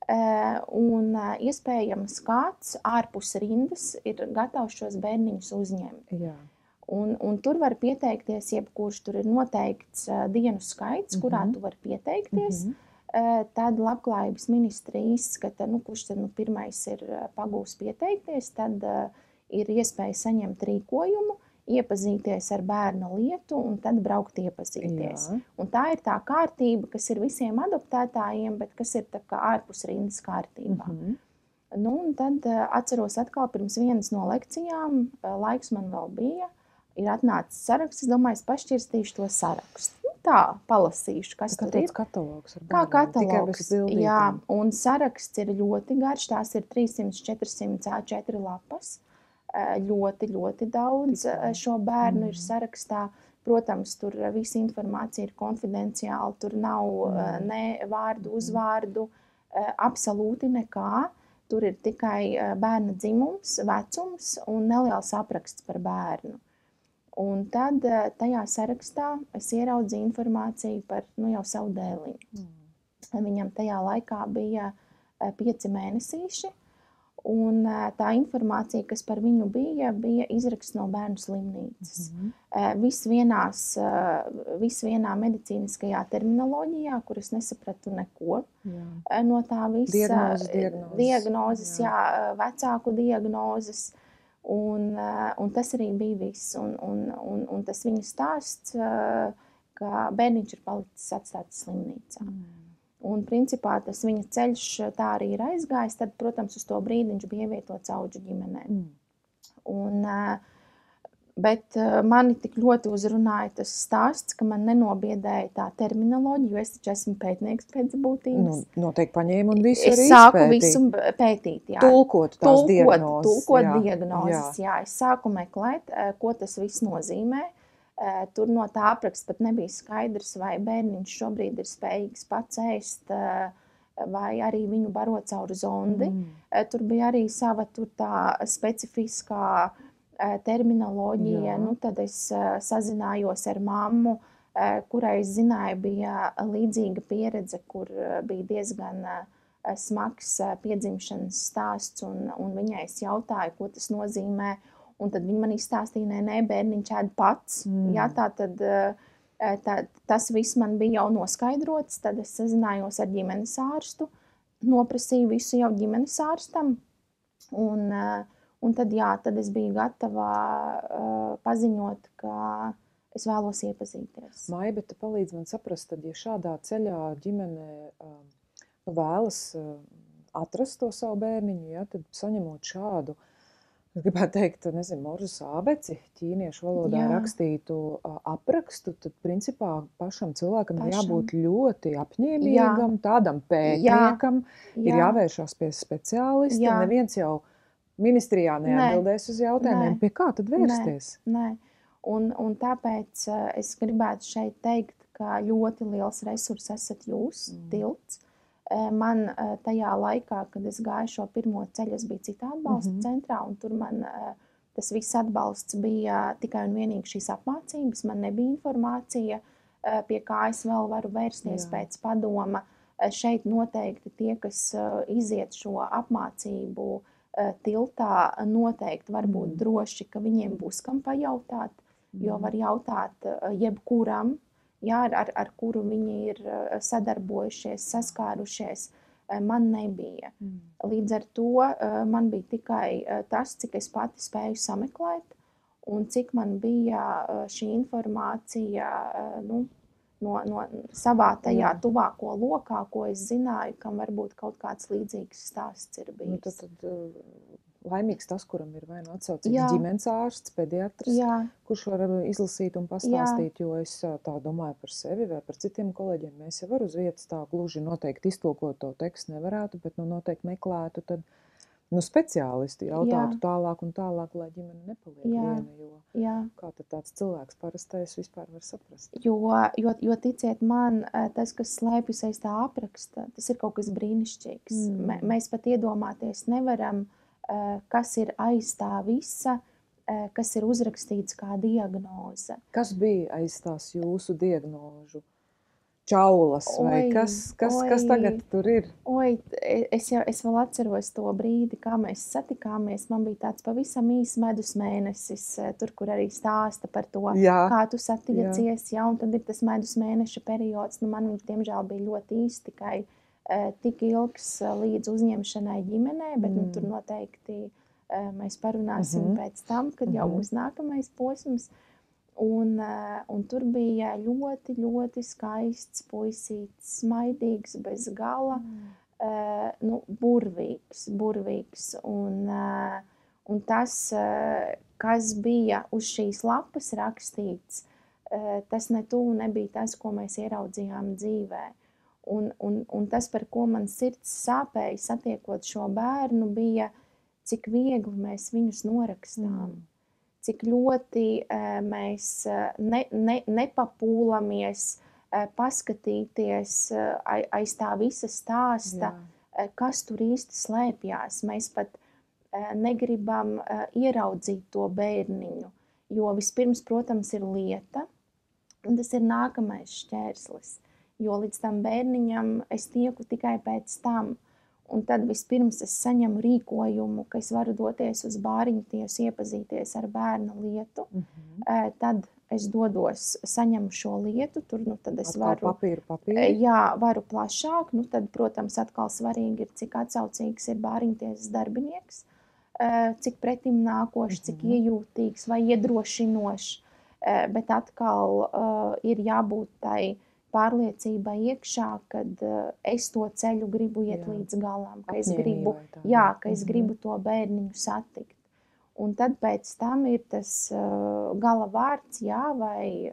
un iespējams kāds ārpus rindas ir gatavs šos bērniņus uzņemt. Jā. Un tur var pieteikties, jebkurš tur ir noteikts dienu skaits, kurā tu var pieteikties. Tad Labklājības ministrija izskata, kurš tad pirmais ir pagūs pieteikties, tad ir iespēja saņemt rīkojumu, iepazīties ar bērna lietu un tad braukt iepazīties. Jā. Un tā ir tā kārtība, kas ir visiem adoptētājiem, bet kas ir tā kā ārpus rindas kārtībā. Nu, un tad atceros atkal pirms vienas no lekcijām, laiks man vēl bija, ir atnācis saraksts, es domāju, es pašķirstīšu to sarakstu. Tā, palasīšu, kas tur ir. Katalogs ar bērniem. Kā katalogs, tikai bez bildītēm. Jā, un saraksts ir ļoti garš, tās ir 300-400 A4 lapas. Ļoti, ļoti daudz šo bērnu ir sarakstā. Protams, tur visa informācija ir konfidenciāla, tur nav ne vārdu, uzvārdu, absolūti nekā. Tur ir tikai bērna dzimums, vecums un neliels apraksts par bērnu. Un tad tajā sarakstā es ieraudzīju informāciju par jau savu dēliņu. Viņam tajā laikā bija 5 mēnesīši, un tā informācija, kas par viņu bija izraksts no bērnu slimnīcas. Viss vienā medicīniskajā terminoloģijā, kur es nesapratu neko no tā visa. Diagnozes, jā, vecāku diagnozes. Un tas arī bija viss. Un tas viņa stāsts, ka bērniņš ir palicis atstāts slimnīcā. Un principā tas viņa ceļš tā arī ir aizgājis. Tad, protams, uz to brīdi viņš bija ievietots Audžu ģimenē. Bet mani tik ļoti uzrunāja tas stāsts, ka man nenobiedēja tā terminoloģija, jo es taču esmu pētnieks pēc būtības. Noteikti paņēmu un visu arī izpētīt. Es sāku visu pētīt, jā. Tulkot tās diagnozes. Tulkot diagnozes, jā. Es sāku meklēt, ko tas viss nozīmē. Tur no tā apraksta pat nebija skaidrs, vai bērniņš šobrīd ir spējīgs pats ēst, vai arī viņu baro caur zondi. Tur bija arī sava tur tā specifiskā terminoloģija. Nu, tad es sazinājos ar mammu, kurai es zināju, bija līdzīga pieredze, kur bija diezgan smags piedzimšanas stāsts, un viņai es jautāju, ko tas nozīmē. Un tad viņa man izstāstīja, nē, bērniņš ēd pats. Jā, tas viss man bija jau noskaidrots. Tad es sazinājos ar ģimenes ārstu, noprasīju visu jau ģimenes ārstam. Un tad es biju gatava paziņot, ka es vēlos iepazīties. Maija, bet tu palīdzi man saprast, tad, ja šādā ceļā ģimene vēlas atrast to savu bērniņu, ja, tad saņemot šādu Es gribētu teikt, nezinu, Morzes ābeci, ķīniešu valodā Jā. rakstītu aprakstu, tad principā pašam cilvēkam ir Pašam. jābūt ļoti apņēmīgam, tādam pētniekam, ir Jā. jāvēršās pie speciālista. Jā. Neviens jau ministrijā neatbildēs uz jautājumiem, Nē. pie kā tad vērsties? Nē. Un tāpēc es gribētu šeit teikt, ka ļoti liels resurs esat jūs, tilts. Man tajā laikā, kad es gāju šo pirmo ceļu, es biju citā atbalsta centrā, un tur man tas viss atbalsts bija tikai un vienīgi šīs apmācības. Man nebija informācija, pie kā es vēl varu vērsties pēc padoma. Šeit noteikti tie, kas iziet šo apmācību tiltā, noteikti var būt droši, ka viņiem būs kam pajautāt, jo var jautāt jebkuram, jā, ar kuru viņi ir sadarbojušies, saskārušies, man nebija. Līdz ar to man bija tikai tas, cik es pati spēju sameklēt, un cik man bija šī informācija no savā tajā tuvāko lokā, ko es zināju, kam varbūt kaut kāds līdzīgs stāsts ir bijis. Tad laimīgs tas, kuram ir vai nu atsaucīgs ģimenes ārsts, pediatrs, kurš var izlasīt un pastāstīt, jo es tā domāju par sevi vai par citiem kolēģiem. Mēs jau var uz vietas tā gluži noteikti iztulkot to tekstu nevarētu, bet noteikti meklētu tad speciālisti jautātu tālāk un tālāk, lai ģimene nepaliek viena, jo kā tad tāds cilvēks parastais vispār var saprast? Jo ticiet man, tas, kas slēpjas aiz tā apraksta, tas ir kaut kas brīnišķīgs. Mēs pat iedomāties nevaram, kas ir aiz tā visa, kas ir uzrakstīts kā diagnoze. Kas bija aiz tās jūsu diagnožu? Čaulas vai kas tagad tur ir? Es vēl atceros to brīdi, kā mēs satikāmies. Man bija tāds pavisam īs medus mēnesis, tur, kur arī stāsta par to, kā tu satiecies, un tad ir tas medus mēneša periods. Man viņš, diemžēl, bija ļoti īsti tikai tik ilgs līdz uzņemšanai ģimenē, bet tur noteikti mēs parunāsim pēc tam, kad jau būs nākamais posms. Un tur bija ļoti, ļoti skaists puisīts, smaidīgs, bez gala, burvīgs. Un tas, kas bija uz šīs lapas rakstīts, tas nebija tas, ko mēs ieraudzījām dzīvē. Un tas, par ko man sirds sāpēja satiekot šo bērnu, bija, cik viegli mēs viņus norakstām. Cik ļoti mēs nepapūlamies paskatīties aiz tā visa stāsta, kas tur īsti slēpjās. Mēs pat negribam ieraudzīt to bērniņu, jo vispirms, protams, ir lieta, un tas ir nākamais šķērslis, jo līdz tam bērniņam es tieku tikai pēc tam. Un tad vispirms es saņemu rīkojumu, ka es varu doties uz bāriņu tiesu, iepazīties ar bērna lietu. Tad es dodos, saņemu šo lietu, tur tad es varu... Papīru. Jā, varu plašāk. Tad, protams, atkal svarīgi ir, cik atsaucīgs ir bāriņu tiesas darbinieks, cik pretim nākošs, cik iejūtīgs vai iedrošinošs. Bet atkal ir jābūt tai pārliecība iekšā, kad es to ceļu gribu iet līdz galam, ka es gribu to bērniņu satikt. Un tad pēc tam ir tas gala vārds, vai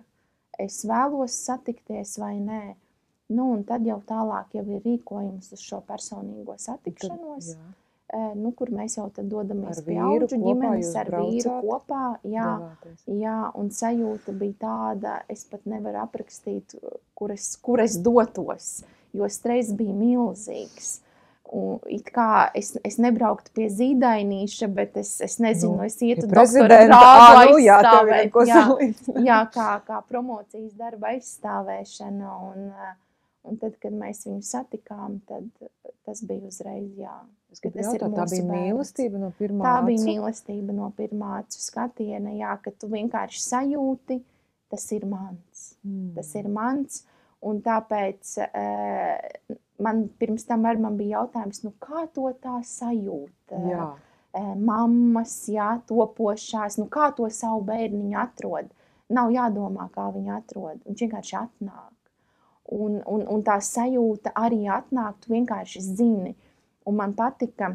es vēlos satikties vai nē. Un tad jau tālāk jau ir rīkojums uz šo personīgo satikšanos, kur mēs jau tad dodamies pie audžu ģimenes ar vīru kopā. Jā, un sajūta bija tāda, es pat nevaru aprakstīt, kur es dotos, jo stress bija milzīgs. Un it kā es nebrauktu pie zīdainīša, bet es nezinu, es ietu doktora grādu aizstāvēt. Jā, kā promocijas darba aizstāvēšana. Un tad, kad mēs viņu satikām, tad tas bija uzreiz, Tā bija mīlestība no pirmā acu? Tā bija mīlestība no pirmā acu skatiena, ka tu vienkārši sajūti, tas ir mans. Tas ir mans, un tāpēc man pirms tam man bija jautājums, kā to tā sajūta? Mammas, topošās, kā to savu bērniņu atrod? Nav jādomā, kā viņu atrod, viņš vienkārši atnāk. Un tā sajūta arī atnāk, tu vienkārši zini. Un man patika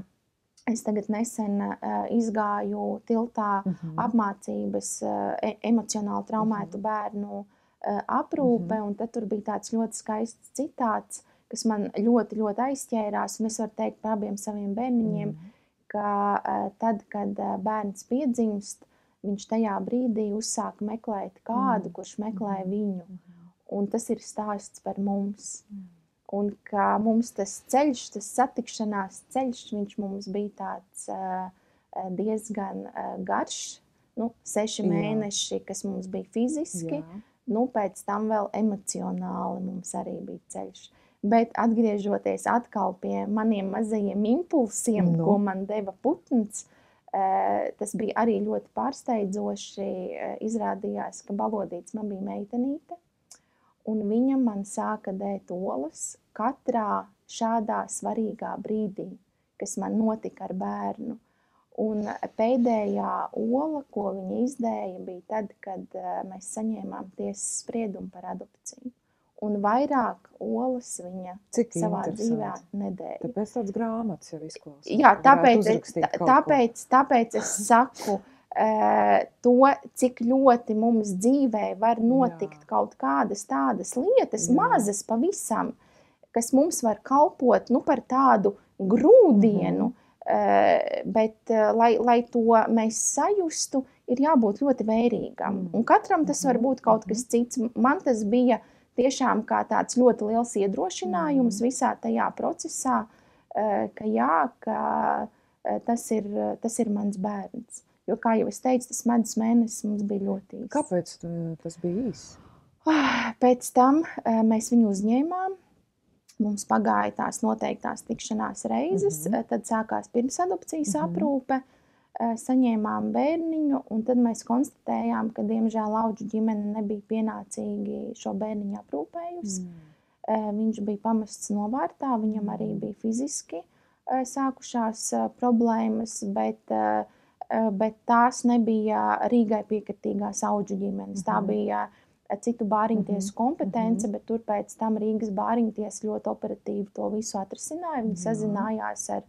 Es tagad nesen izgāju tiltā apmācības emocionāli traumētu bērnu aprūpe, un tad tur bija tāds ļoti skaists citāts, kas man ļoti, ļoti aizķērās, un es varu teikt par abiem saviem bērniņiem, ka tad, kad bērns piedzimst, viņš tajā brīdī uzsāk meklēt kādu, kurš meklē viņu. Un tas ir stāsts par mums. Un ka mums tas ceļš, tas satikšanās ceļš, viņš mums bija tāds diezgan garš, 6 mēneši, kas mums bija fiziski, pēc tam vēl emocionāli mums arī bija ceļš. Bet atgriežoties atkal pie maniem mazajiem impulsiem, ko man deva putns, tas bija arī ļoti pārsteidzoši. Izrādījās, ka balodīts man bija meitenīte. Un viņa man sāka dēt olas katrā šādā svarīgā brīdī, kas man notika ar bērnu. Un pēdējā ola, ko viņa izdēja, bija tad, kad mēs saņēmām tiesas spriedumu par adopciju. Un vairāk olas viņa savā dzīvē nedēļa. Tāpēc tāds grāmatas jau izklausās. Jā, tāpēc es saku, to, cik ļoti mums dzīvē var notikt kaut kādas tādas lietas, mazas pavisam, kas mums var kalpot par tādu grūdienu, bet, lai to mēs sajustu, ir jābūt ļoti vērīgam. Un katram tas var būt kaut kas cits. Man tas bija tiešām kā tāds ļoti liels iedrošinājums visā tajā procesā, ka tas ir mans bērns. Jo, kā jau es teicu, tas medus mēnesis mums bija ļoti īs. Kāpēc tas bija īs? Pēc tam mēs viņu uzņēmām. Mums pagāja tās noteiktās tikšanās reizes. Tad sākās pirmsadopcijas aprūpe. Saņēmām bērniņu, un tad mēs konstatējām, ka, diemžēl, Audžu ģimene nebija pienācīgi šo bērniņu aprūpējusi. Viņš bija pamests novārtā, viņam arī bija fiziski sākušās problēmas, bet tās nebija Rīgai piekritīgās Audžu ģimenes. Tā bija citu bāriņtiesu kompetence, bet tur pēc tam Rīgas bāriņties ļoti operatīvi to visu atrisināja. Viņi sazinājās ar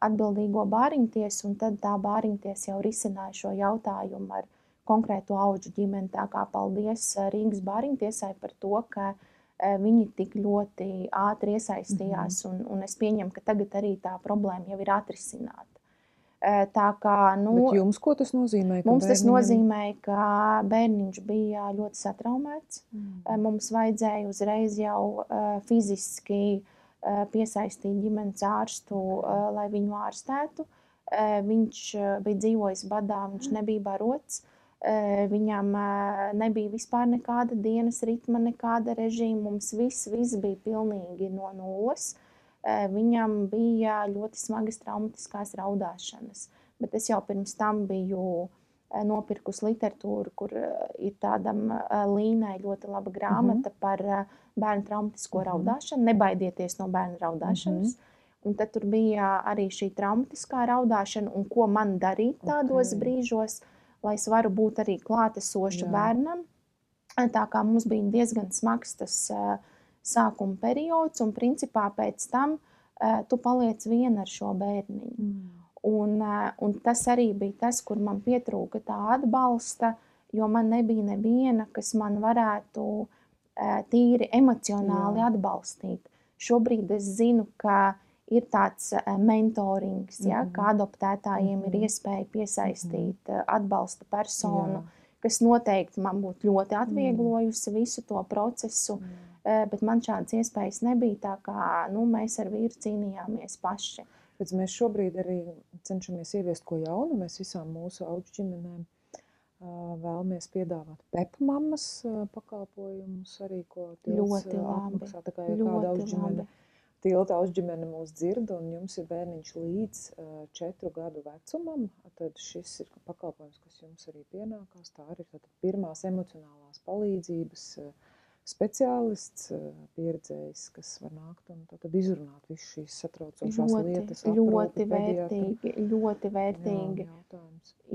atbildīgo bāriņtiesu, un tad tā bāriņties jau risināja šo jautājumu ar konkrēto Audžu ģimeni. Tā kā paldies Rīgas bāriņtiesai par to, ka viņi tik ļoti ātri iesaistījās, un es pieņemu, ka tagad arī tā problēma jau ir atrisināta. Tā kā, Bet jums ko tas nozīmē? Mums tas nozīmē, ka bērniņš bija ļoti satraumēts. Mums vajadzēja uzreiz jau fiziski piesaistīt ģimenes ārstu, lai viņu ārstētu. Viņš bija dzīvojis badā, viņš nebija barots. Viņam nebija vispār nekāda dienas ritma, nekāda režīma. Mums viss bija pilnīgi no nulles. Viņam bija ļoti smagas traumatiskās raudāšanas, bet es jau pirms tam biju nopirkus literatūru, kur ir tādam Līnai ļoti laba grāmata par bērnu traumatisko raudāšanu, nebaidieties no bērnu raudāšanas. Un tad tur bija arī šī traumatiskā raudāšana, un ko man darīt tādos brīžos, lai es varu būt arī klātesoša bērnam. Tā kā mums bija diezgan smags tas sākuma periods, un principā pēc tam tu paliec viena ar šo bērniņu. Un tas arī bija tas, kur man pietrūka tā atbalsta, jo man nebija neviena, kas man varētu tīri emocionāli atbalstīt. Šobrīd es zinu, ka ir tāds mentorings, ka adoptētājiem ir iespēja piesaistīt atbalsta personu, kas noteikti man būtu ļoti atvieglojusi visu to procesu. Bet man šādas iespējas nebija, tā kā mēs ar vīru cīnījāmies paši. Bet mēs šobrīd arī cenšamies ieviest ko jaunu. Mēs visām mūsu Audžu ģimenēm vēlamies piedāvāt PEP mammas pakalpojumus arī, ko Tilts apmaksā. Tā kā ja kāda Audžu ģimene, Tilta Audžu ģimene mūs dzird, un jums ir bērniņš līdz 4 gadu vecumam, tad šis ir pakalpojums, kas jums arī pienākās. Tā arī ir pirmās emocionālās palīdzības speciālists, pieredzējis, kas var nākt un tad izrunāt visu šīs satraucošās lietas. Ļoti vērtīgi.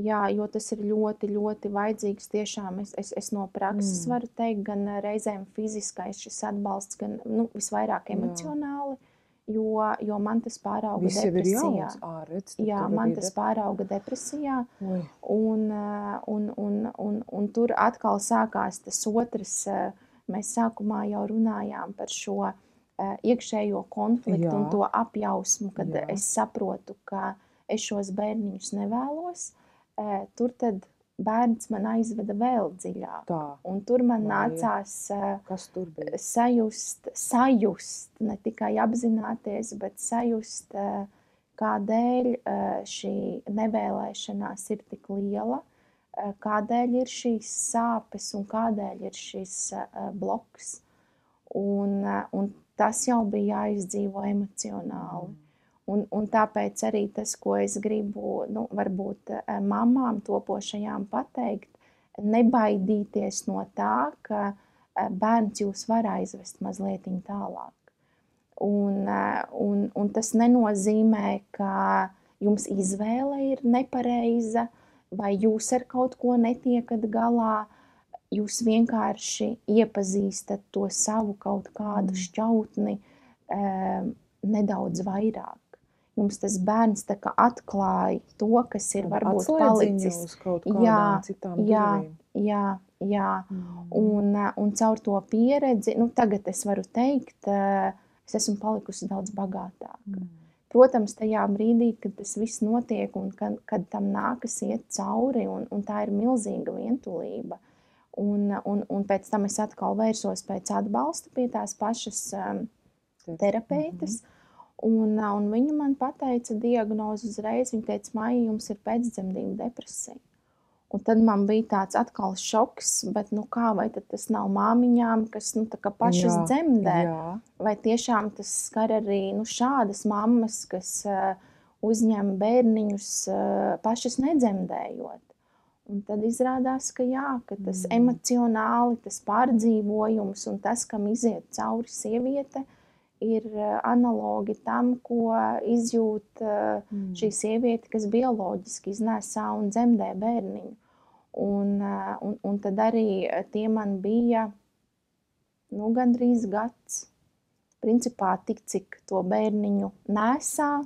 Jā, jo tas ir ļoti, ļoti vajadzīgs tiešām. Es no prakses varu teikt, gan reizēm fiziskais šis atbalsts, gan visvairāk emocionāli, jo man tas pārauga Viss jau ir depresijā. jauns. Redz, tad Jā, tur man arī tas pārauga depresijā. Oi. Un tur atkal sākās tas otrs, mēs sākumā jau runājām par šo iekšējo konfliktu un to apjausmu, kad es saprotu, ka es šos bērniņus nevēlos. Tur tad bērns man aizveda vēl dziļāk. Tā. Un tur man nācās Kas tur bija? sajust, ne tikai apzināties, bet sajust, kādēļ šī nevēlēšanās ir tik liela, kādēļ ir šīs sāpes un kādēļ ir šis bloks. Un tas jau bija jāizdzīvo emocionāli. Un tāpēc arī tas, ko es gribu, varbūt mamām topošajām pateikt, nebaidīties no tā, ka bērns jūs var aizvest mazliet tālāk. Un tas nenozīmē, ka jums izvēle ir nepareiza, vai jūs ar kaut ko netiekat galā. Jūs vienkārši iepazīstat to savu kaut kādu šķautni nedaudz vairāk. Jums tas bērns tā kā atklāja to, kas ir varbūt palicis. Uz kaut kādām citām durvīm. Jā. Un caur to pieredzi, tagad es varu teikt, es esmu palikusi daudz bagātāka. Protams, tajā brīdī, kad tas viss notiek un kad tam nākas iet cauri, un tā ir milzīga vientulība. Un pēc tam es atkal vērsos pēc atbalsta pie tās pašas terapeites. Un viņa man pateica diagnozi uzreiz. Viņa teica, Maija, jums ir pēcdzemdību depresija. Un tad man bija tāds atkal šoks, bet kā, vai tad tas nav māmiņām, kas tā kā pašas dzemdē? Vai tiešām tas skar arī šādas mammas, kas uzņem bērniņus pašas nedzemdējot? Un tad izrādās, ka jā, ka tas emocionāli, tas pārdzīvojums un tas, kam iziet cauri sieviete, ir analogi tam, ko izjūt šī sieviete, kas bioloģiski iznēsā un dzemdē bērniņu. Un tad arī tie man bija gandrīz gads. Principā tik, cik to bērniņu nesā,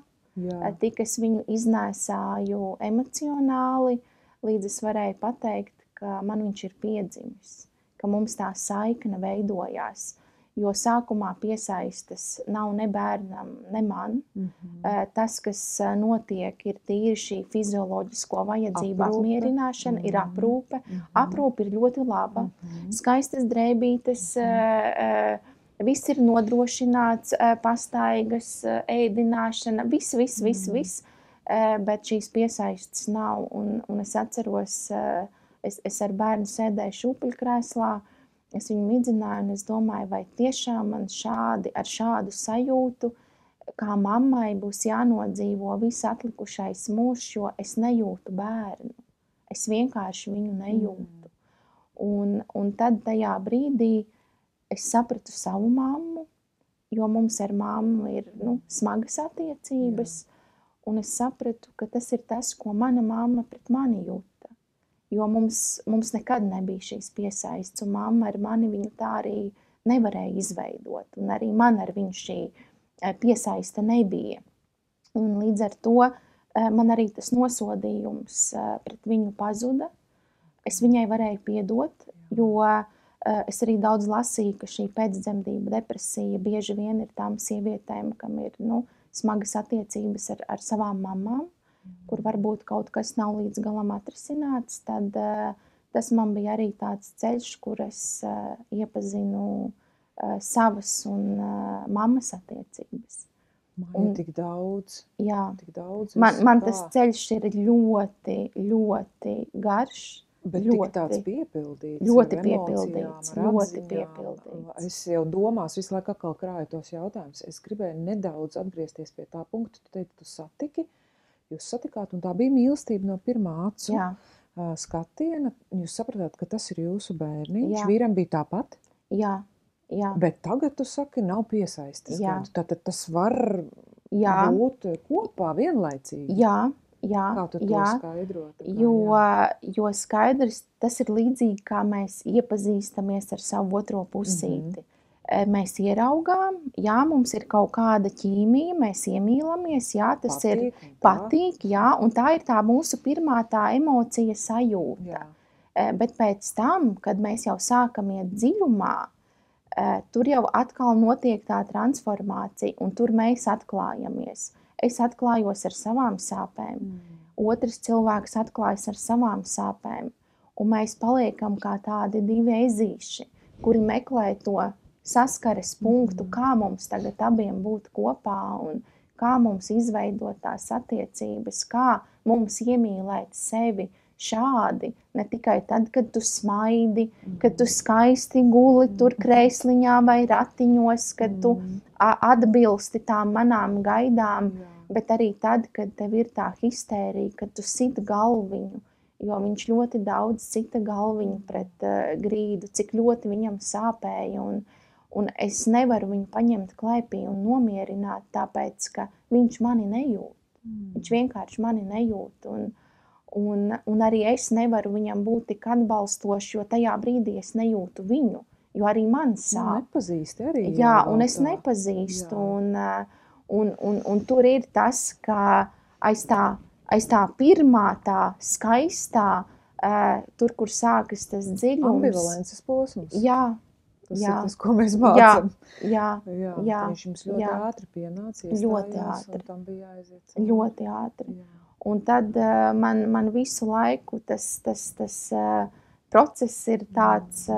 tik es viņu iznēsāju emocionāli, līdz es varēju pateikt, ka man viņš ir piedzimis, ka mums tā saikne veidojās. Jo sākumā piesaistes nav ne bērnam, ne man. Tas, kas notiek, ir tīri šī fizioloģisko vajadzību apmierināšana, ir aprūpe. Aprūpe ir ļoti laba. Skaistas drēbītes, viss ir nodrošināts, pastaigas, ēdināšana, viss. Bet šīs piesaistes nav. Un es atceros, es ar bērnu sēdēju šūpuļkrēslā, es viņu midzināju, un es domāju, vai tiešām man ar šādu sajūtu, kā mammai būs jānodzīvo viss atlikušais mūžs, jo es nejūtu bērnu. Es vienkārši viņu nejūtu. Un tad tajā brīdī es sapratu savu mammu, jo mums ar mammu ir smagas attiecības, un es sapratu, ka tas ir tas, ko mana mamma pret mani jūta. Jo mums nekad nebija šīs piesaists, un mamma ar mani viņu tā arī nevarēja izveidot. Un arī man ar viņu šī piesaista nebija. Un līdz ar to man arī tas nosodījums pret viņu pazuda. Es viņai varēju piedot, jo es arī daudz lasīju, ka šī pēcdzemdību depresija bieži vien ir tām sievietēm, kam ir smagas attiecības ar savām mamām, kur varbūt kaut kas nav līdz galam atrisināts, tad tas man bija arī tāds ceļš, kur es iepazinu savas un mammas attiecības. Man ir tik daudz. Jā, tik daudz man tas ceļš ir ļoti, ļoti garš. Bet ļoti, tik tāds piepildīts. Ļoti piepildīts. Es jau domās visu laiku atkal krāju tos jautājumus. Es gribēju nedaudz atgriezties pie tā punkta. Tu teici, tu satiki. Jūs satikāt, un tā bija mīlestība no pirmā acu skatiena. Jūs sapratāt, ka tas ir jūsu bērniņš. Vīram bija tāpat? Jā. Bet tagad tu saki, nav piesaistes. Tātad tas var būt kopā vienlaicīgi. Jā. Kā tu to skaidrot? Jo skaidrs, tas ir līdzīgi, kā mēs iepazīstamies ar savu otro pusīti. mēs ieraugām, jā, mums ir kaut kāda ķīmija, mēs iemīlamies, jā, tas patīk, jā, un tā ir tā mūsu pirmā tā emocija sajūta. Bet pēc tam, kad mēs jau sākam iet dziļumā, tur jau atkal notiek tā transformācija, un tur mēs atklājamies. Es atklājos ar savām sāpēm, otrs cilvēks atklājas ar savām sāpēm, un mēs paliekam kā tādi divi ezīši, kuri meklē to saskares punktu, kā mums tagad abiem būt kopā un kā mums izveidot tās attiecības, kā mums iemīlēt sevi šādi, ne tikai tad, kad tu smaidi, kad tu skaisti guli tur kreisliņā vai ratiņos, kad tu atbilsti tām manām gaidām, bet arī tad, kad tev ir tā histērija, kad tu sit galviņu, jo viņš ļoti daudz cita galviņu pret grīdu, cik ļoti viņam sāpēja, un es nevaru viņu paņemt klēpī un nomierināt, tāpēc, ka viņš mani nejūt. Viņš vienkārši mani nejūt, un arī es nevaru viņam būt tik atbalstoši, jo tajā brīdī es nejūtu viņu, jo arī man sāp. Nepazīsti arī. Jā, un es nepazīstu, un tur ir tas, ka aiz tā pirmā, tā skaistā, tur, kur sākas tas dziļums. Ambivalences posms. Jā. Tas ir tas, ko mēs mācam. Jā. Viņš jums ļoti ātri pienāca, iestājās, un tam bija jāaiziet. Ļoti ātri. Un tad man visu laiku tas process ir tāds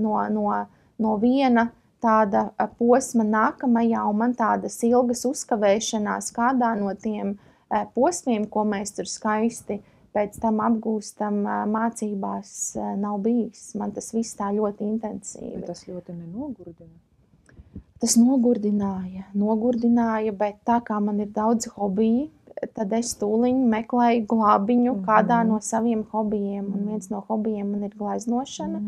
no viena tāda posma nākamajā, un man tādas ilgas uzkavēšanās kādā no tiem posmiem, ko mēs tur skaisti pēc tam apgūstam mācībās, nav bijis. Man tas viss tā ļoti intensīvi. Bet tas ļoti nenogurdina? Tas nogurdināja, bet tā kā man ir daudz hobiji, tad es tūliņ meklēju glābiņu kādā no saviem hobijiem, un viens no hobijiem man ir gleznošana.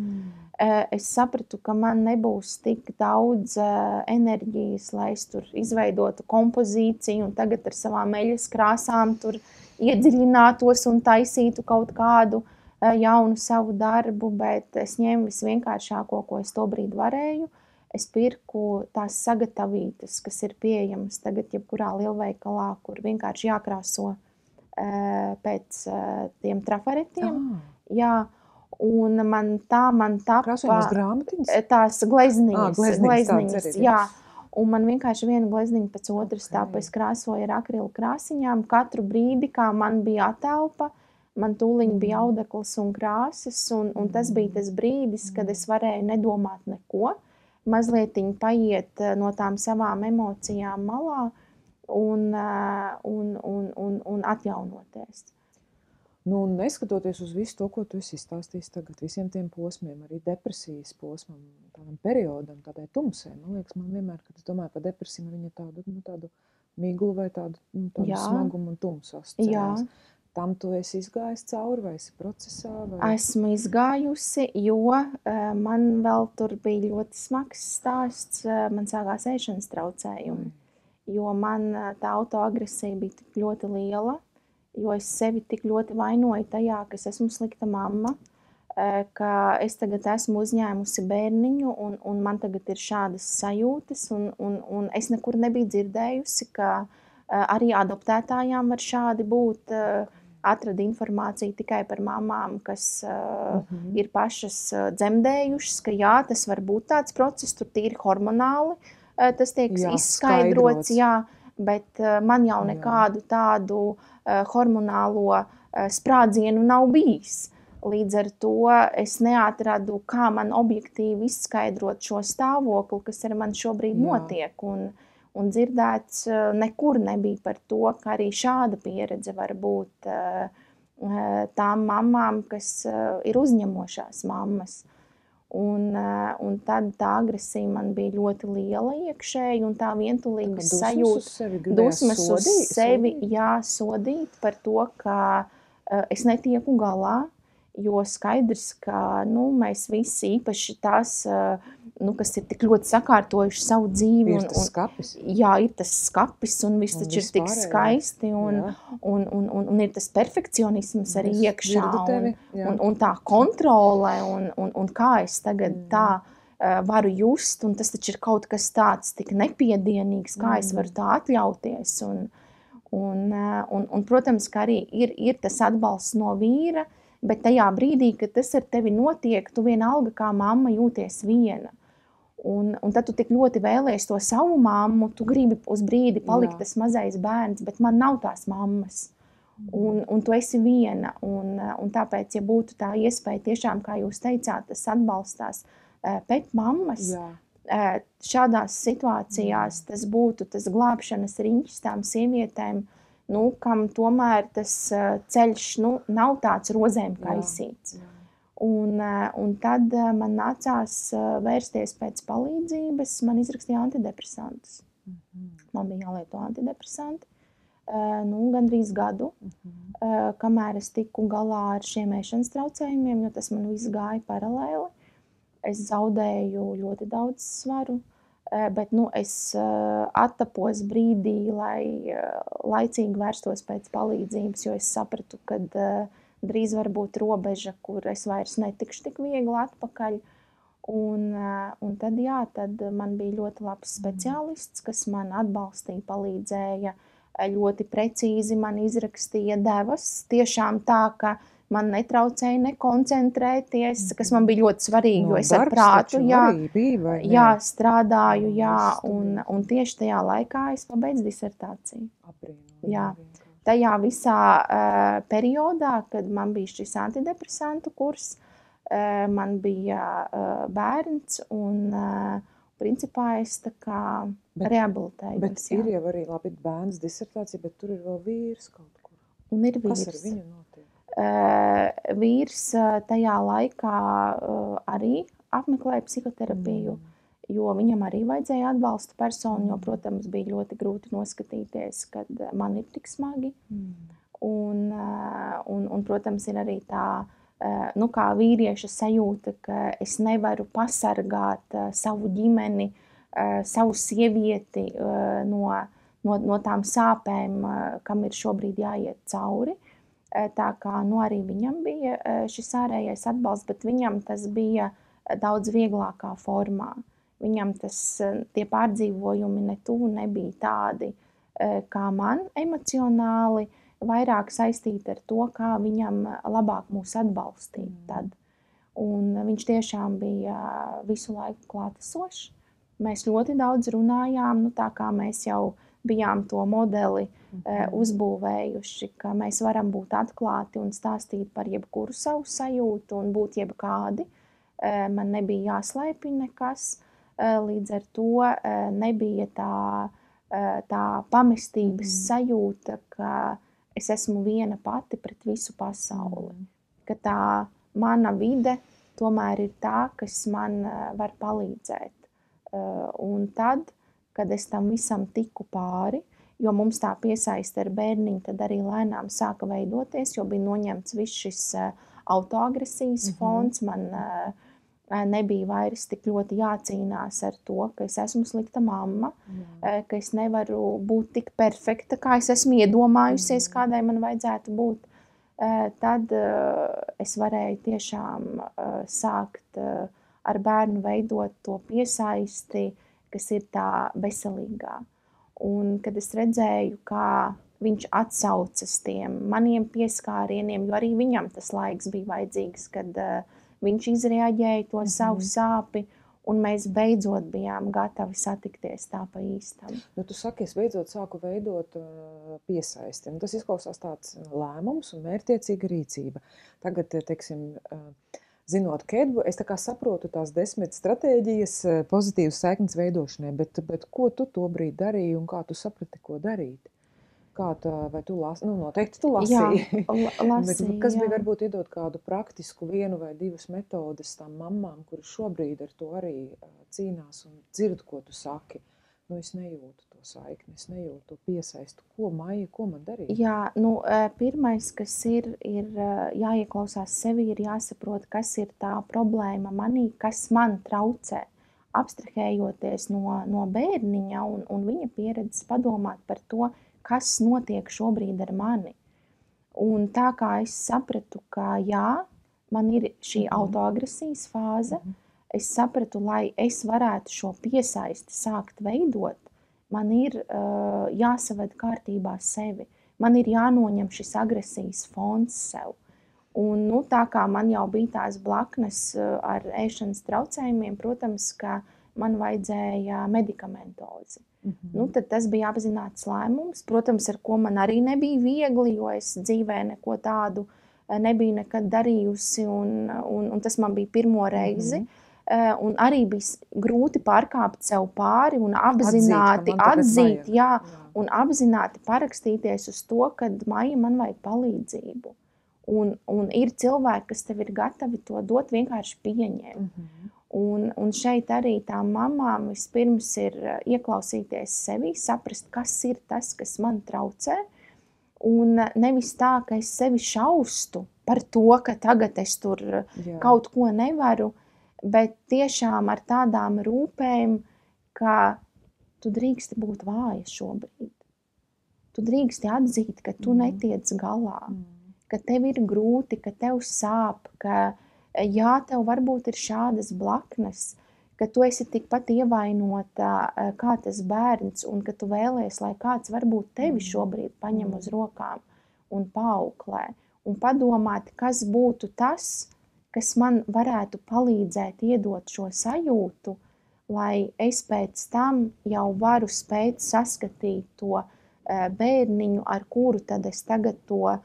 Es sapratu, ka man nebūs tik daudz enerģijas, lai es tur izveidotu kompozīciju, un tagad ar savām eļas krāsām tur iedziļinātos un taisītu kaut kādu jaunu savu darbu, bet es ņēmu visvienkāršāko, ko es to brīdi varēju. Es pirku tās sagatavītas, kas ir pieejamas tagad jebkurā lielveikalā, kur vienkārši jākrāso pēc tiem trafaretiem. Jā, un man tapa krāsojumās grāmatiņas? Tās glezniņas. Glezniņas, jā. Un man vienkārši viena glezniņa pēc otras tāpa es krāsoju ar akrilu krāsiņām. Katru brīdi, kā man bija atelpa, man tūliņ bija audekls un krāsas, un tas bija tas brīdis, kad es varēju nedomāt neko, mazlietiņ paiet no tām savām emocijām malā un atjaunoties. Nu, neskatoties uz visu to, ko tu esi izstāstījis tagad, visiem tiem posmiem, arī depresijas posmam, tādam periodam, tādai tumsē, man liekas, man vienmēr, kad es domāju par depresiju, viņa tādu miglu vai tādu smagumu un tumsu asociējās. Tam tu esi izgājis cauri vai esi procesā? Vai? Esmu izgājusi, jo man vēl tur bija ļoti smags stāsts, man sākās ēšanas traucējumi, jo man tā autoagresija bija tik ļoti liela, jo es sevi tik ļoti vainoju tajā, ka es esmu slikta mamma, ka es tagad esmu uzņēmusi bērniņu un man tagad ir šādas sajūtas, un es nekur nebiju dzirdējusi, ka arī adoptētājām var šādi būt. Atrada informāciju tikai par mamām, kas ir pašas dzemdējušas, ka jā, tas var būt tāds process, tur tīri hormonāli, tas tiek izskaidrots, jā, bet man jau nekādu tādu hormonālo sprādzienu nav bijis. Līdz ar to es neatradu, kā man objektīvi izskaidrot šo stāvokli, kas ar man šobrīd notiek. Un dzirdēts nekur nebija par to, ka arī šāda pieredze var būt tām mamām, kas ir uzņemošās mammas. Un tad tā agresija man bija ļoti liela iekšēji, un tā vientulīgas sajūta, dusmas uz sevi jāsodīt par to, ka es netieku galā, jo skaidrs, ka mēs visi īpaši tās, kas ir tik ļoti sakārtojuši savu dzīvi. Ir tas skapis. Jā, ir tas skapis, un viss taču ir tik skaisti, un ir tas perfekcionisms arī iekšā, un tā kontrole, un kā es tagad tā varu just, un tas taču ir kaut kas tāds tik nepiedienīgs, kā es varu tā atļauties. Un, protams, ka arī ir tas atbalsts no vīra, bet tajā brīdī, kad tas ar tevi notiek, tu vienalga kā mamma jūties viena. Un tad tu tik ļoti vēlies to savu mammu, tu gribi uz brīdi palikt tas mazais bērns, bet man nav tās mammas. Un tu esi viena. Un tāpēc, ja būtu tā iespēja tiešām, kā jūs teicāt, tas atbalstās pēc mammas, šādās situācijās tas būtu tas glābšanas riņķis tām sievietēm, kam tomēr tas ceļš nav tāds rozēm kaisīts. Un tad man nācās vērsties pēc palīdzības, man izrakstīja antidepresantus. Man bija jālieto antidepresanti, gandrīz gadu, kamēr es tiku galā ar šiem ēšanas traucējumiem, jo tas man viss gāja paralēli. Es zaudēju ļoti daudz svaru, bet es attapos brīdī, lai laicīgi vērstos pēc palīdzības, jo es sapratu, ka drīz var būt robeža, kur es vairs netikšu tik viegli atpakaļ. Un tad man bija ļoti labs speciālists, kas man atbalstīja, palīdzēja, ļoti precīzi man izrakstīja devas. Tiešām tā, ka man netraucēja nekoncentrēties, kas man bija ļoti svarīgi, jo es ar prātu strādāju, un tieši tajā laikā es pabeidzu disertāciju. Jā. Tajā visā periodā, kad man bija šis antidepresantu kurs, man bija bērns un principā es tā kā rehabilitēju. Bet ir jau arī labi bērns disertācija, bet tur ir vēl vīrs kaut kur. Un ir vīrs. Kas ar viņu notiek? Vīrs tajā laikā arī apmeklēja psihoterapiju, jo viņam arī vajadzēja atbalsta personu, jo, protams, bija ļoti grūti noskatīties, kad man ir tik smagi. Un protams, ir arī tā, kā vīrieša sajūta, ka es nevaru pasargāt savu ģimeni, savu sievieti no tām sāpēm, kam ir šobrīd jāiet cauri. Tā kā arī viņam bija šis ārējais atbalsts, bet viņam tas bija daudz vieglākā formā. Viņam tie pārdzīvojumi ne tuvu nebija tādi, kā man emocionāli, vairāk saistīti ar to, kā viņam labāk mūs atbalstīt tad. Un viņš tiešām bija visu laiku klātesošs. Mēs ļoti daudz runājām, tā kā mēs jau bijām to modeli uzbūvējuši, ka mēs varam būt atklāti un stāstīt par jebkuru savu sajūtu un būt jebkādi. Man nebija jāslēpj nekas, līdz ar to nebija tā pamestības sajūta, ka es esmu viena pati pret visu pasauli. Ka tā mana vide tomēr ir tā, kas man var palīdzēt. Un tad, kad es tam visam tiku pāri, jo mums tā piesaiste ar bērniņu tad arī lēnām sāka veidoties, jo bija noņemts viss šis autoagresijas fons, man nebija vairs tik ļoti jācīnās ar to, ka es esmu slikta mamma, ka es nevaru būt tik perfekta, kā es esmu iedomājusies, kādai man vajadzētu būt. Tad es varēju tiešām sākt ar bērnu veidot to piesaisti, kas ir tā veselīgā. Un kad es redzēju, kā viņš atsaucas tiem maniem pieskārieniem, jo arī viņam tas laiks bija vajadzīgs, kad viņš izreaģēja to savu sāpi, un mēs beidzot bijām gatavi satikties tā pa īstam. Tu saki, es beidzot sāku veidot piesaisti. Tas izklausās tāds lēmums un mērķtiecīga rīcība. Tagad, teiksim, zinot Kedvu, es tā kā saprotu tās 10 stratēģijas pozitīvas saiknes veidošanai, bet ko tu to brīdi darīji un kā tu saprati, ko darīt? Vai tu lasi? Noteikti tu lasīji. Jā, lasīju. Kas bija varbūt iedot kādu praktisku 1 vai 2 metodes tām mamām, kuras šobrīd ar to arī cīnās un dzird, ko tu saki? Es nejūtu to saikni, es nejūtu to piesaistu. Ko man darīt? Jā, pirmais, kas ir jāieklausās sevi, ir jāsaprot, kas ir tā problēma manī, kas man traucē. Abstrahējoties no bērniņa un viņa pieredzes padomāt par to, kas notiek šobrīd ar mani. Un tā kā es sapratu, ka jā, man ir šī autoagresijas fāze, es sapratu, lai es varētu šo piesaisti sākt veidot, man ir jāsaved kārtībā sevi. Man ir jānoņem šis agresijas fons sev. Un, nu, tā kā man jau bija tās blaknes ar ēšanas traucējumiem, protams, ka man vajadzēja medikamentozi. Nu, tad tas bija apzināts lēmums. Protams, ar ko man arī nebija viegli, jo es dzīvē neko tādu nebiju nekad darījusi, un tas man bija pirmo reizi. Un arī bija grūti pārkāpt sev pāri un apzināti atzīt, un apzināti parakstīties uz to, kad Maija man vajag palīdzību. Un ir cilvēki, kas tev ir gatavi to dot, vienkārši pieņemt. Un šeit arī tām mamām vispirms ir ieklausīties sevi, saprast, kas ir tas, kas man traucē, un nevis tā, ka es sevi šaustu par to, ka tagad es tur kaut ko nevaru, bet tiešām ar tādām rūpēm, ka tu drīksti būt vāja šobrīd. Tu drīksti atzīt, ka tu netiec galā, ka tev ir grūti, ka tev sāp, ka jā, tev varbūt ir šādas blaknes, ka tu esi tikpat ievainota kā tas bērns, un ka tu vēlies, lai kāds varbūt tevi šobrīd paņem uz rokām un paauklē, un padomāt, kas būtu tas, kas man varētu palīdzēt iedot šo sajūtu, lai es pēc tam jau varu spēt saskatīt to bērniņu, ar kuru tad es tagad to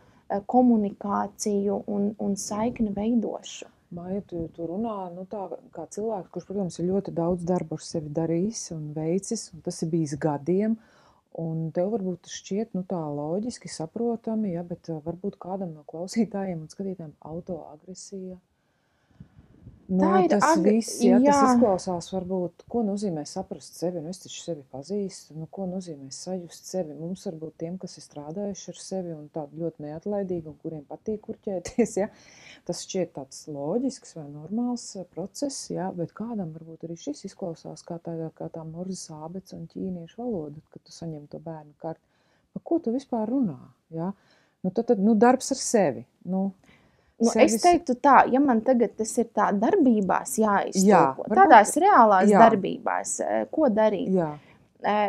komunikāciju un saikni veidošu. Maija, tu runā tā kā cilvēks, kurš, protams, ir ļoti daudz darbu ar sevi darījis un veicis, un tas ir bijis gadiem, un tev varbūt šķiet tā loģiski saprotami, bet varbūt kādam no klausītājiem un skatītājiem autoagresija. Tas viss, tas izklausās varbūt, ko nozīmē saprast sevi, es taču sevi pazīstu, ko nozīmē sajust sevi. Mums varbūt tiem, kas ir strādājuši ar sevi un tādi ļoti neatlaidīgi un kuriem patīk kurķēties, tas šķiet tāds loģisks vai normāls process, bet kādam varbūt arī šis izklausās kā tā morzes ābece un ķīniešu valoda, kad tu saņem to bērnu karti. Par ko tu vispār runā? Tad darbs ar sevi. Es teiktu tā, ja man tagad tas ir tā darbībās jāiztulko, tādās reālās darbībās, ko darīt?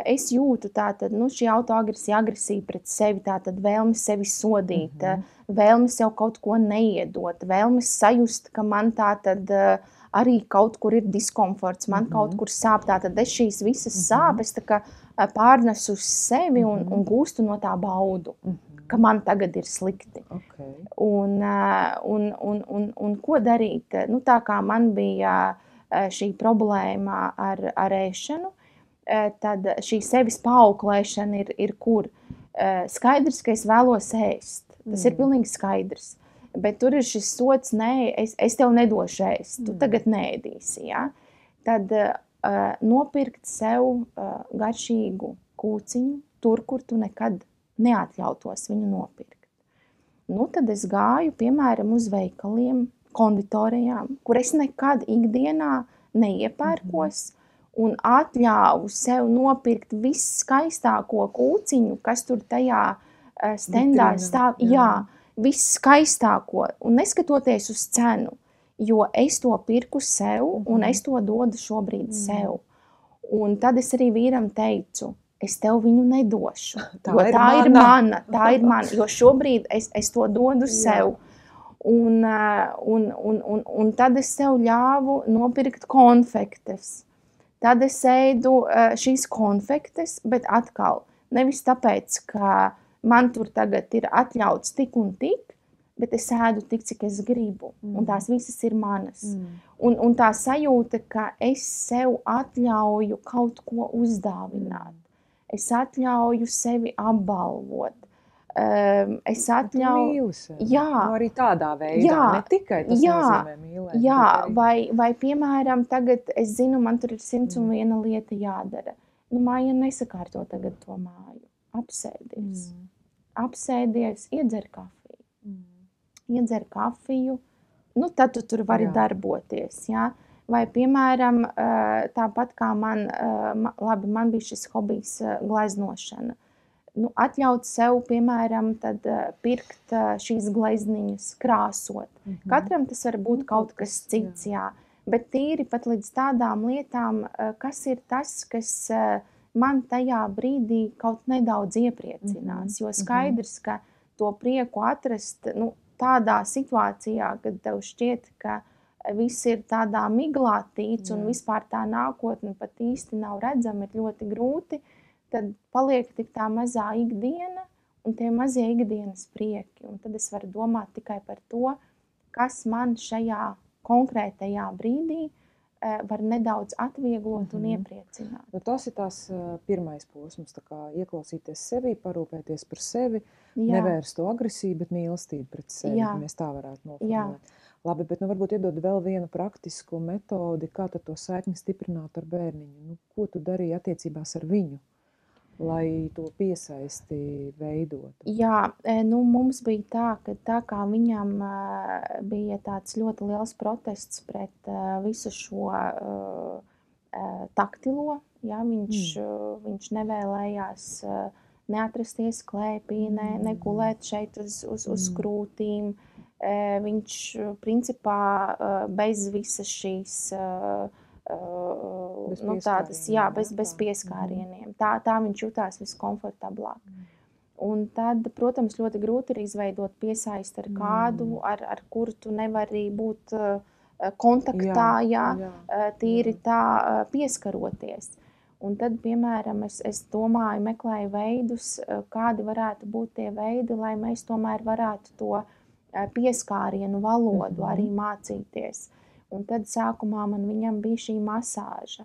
Es jūtu tātad, šī autoagresija, agresija pret sevi, tātad vēlmes sevi sodīt, vēlmes jau kaut ko neiedot, vēlmes sajust, ka man tātad arī kaut kur ir diskomforts, man kaut kur sāp, tātad es šīs visas sāpes tā kā pārnesu uz sevi un gūstu no tā baudu. Ka man tagad ir slikti. Okay. Un ko darīt? Tā kā man bija šī problēma ar ēšanu, tad šī sevis paauklēšana ir kur? Skaidrs, ka es vēlos ēst. Tas ir pilnīgi skaidrs. Bet tur ir šis sots, nē, es tev nedošu ēst. Tu tagad neēdīsi, Tad nopirkt sev garšīgu kūciņu tur, kur tu nekad neatļautos viņu nopirkt. Tad es gāju, piemēram, uz veikaliem, konditorijām, kur es nekad ikdienā neiepērkos un atļauju sev nopirkt visskaistāko kūciņu, kas tur tajā stendā stāv. Viss skaistāko, un neskatoties uz cenu, jo es to pirku sev un es to dodu šobrīd sev. Un tad es arī vīram teicu, es tev viņu nedošu, jo tā ir mana, jo šobrīd es to dodu sev. Un tad es sev ļāvu nopirkt konfektes. Tad es ēdu šīs konfektes, bet atkal, nevis tāpēc, ka man tur tagad ir atļauts tik un tik, bet es ēdu tik, cik es gribu, un tās visas ir manas. Un tā sajūta, ka es sev atļauju kaut ko uzdāvināt. Es atļauju sevi apbalvot. Es atļauju... Tu mīli sevi. Arī tādā veidā, ne tikai tas nozīmē mīlēt. Vai piemēram, tagad es zinu, man tur ir 101 lieta jādara. Maija, nesakārto tagad to māju. Apsēdies. Apsēdies, iedzer kafiju. Iedzer kafiju, tad tu tur vari darboties, Vai, piemēram, tāpat kā man bija šis hobijs gleznošana. Atļaut sev, piemēram, tad pirkt šīs glezniņas, krāsot. Katram tas var būt kaut kas cits, bet tīri pat līdz tādām lietām, kas ir tas, kas man tajā brīdī kaut nedaudz iepriecinās. Jo skaidrs, ka to prieku atrast tādā situācijā, kad tev šķiet, ka viss ir tādā miglā tīts un vispār tā nākotne pat īsti nav redzama, ir ļoti grūti, tad paliek tik tā mazā ikdiena un tie mazie ikdienas prieki. Un tad es varu domāt tikai par to, kas man šajā konkrētajā brīdī var nedaudz atvieglot un iepriecināt. Tas ir tās pirmais posms, tā kā ieklausīties sevi, parūpēties par sevi, nevērst to agresiju, bet mīlestību pret sevi, ja mēs tā varētu noformulēt. Labi, bet varbūt iedod vēl vienu praktisku metodi, kā tad to saikni stiprināt ar bērniņu. Ko tu darīji attiecībās ar viņu, lai to piesaisti veidotu? Jā, mums bija tā, ka tā kā viņam bija tāds ļoti liels protests pret visu šo taktilo, viņš nevēlējās neatrasties klēpī, negulēt šeit uz krūtīm. Viņš principā bez visas šīs bez pieskārieniem. Tā viņš jutās viskomfortablāk. Un tad, protams, ļoti grūti ir izveidot piesaisti ar kādu, ar kuru tu nevari būt kontaktā, tīri tā pieskaroties. Un tad, piemēram, es domāju, meklēju veidus, kādi varētu būt tie veidi, lai mēs tomēr varētu to pieskārienu valodu arī mācīties. Un tad sākumā viņam bija šī masāža.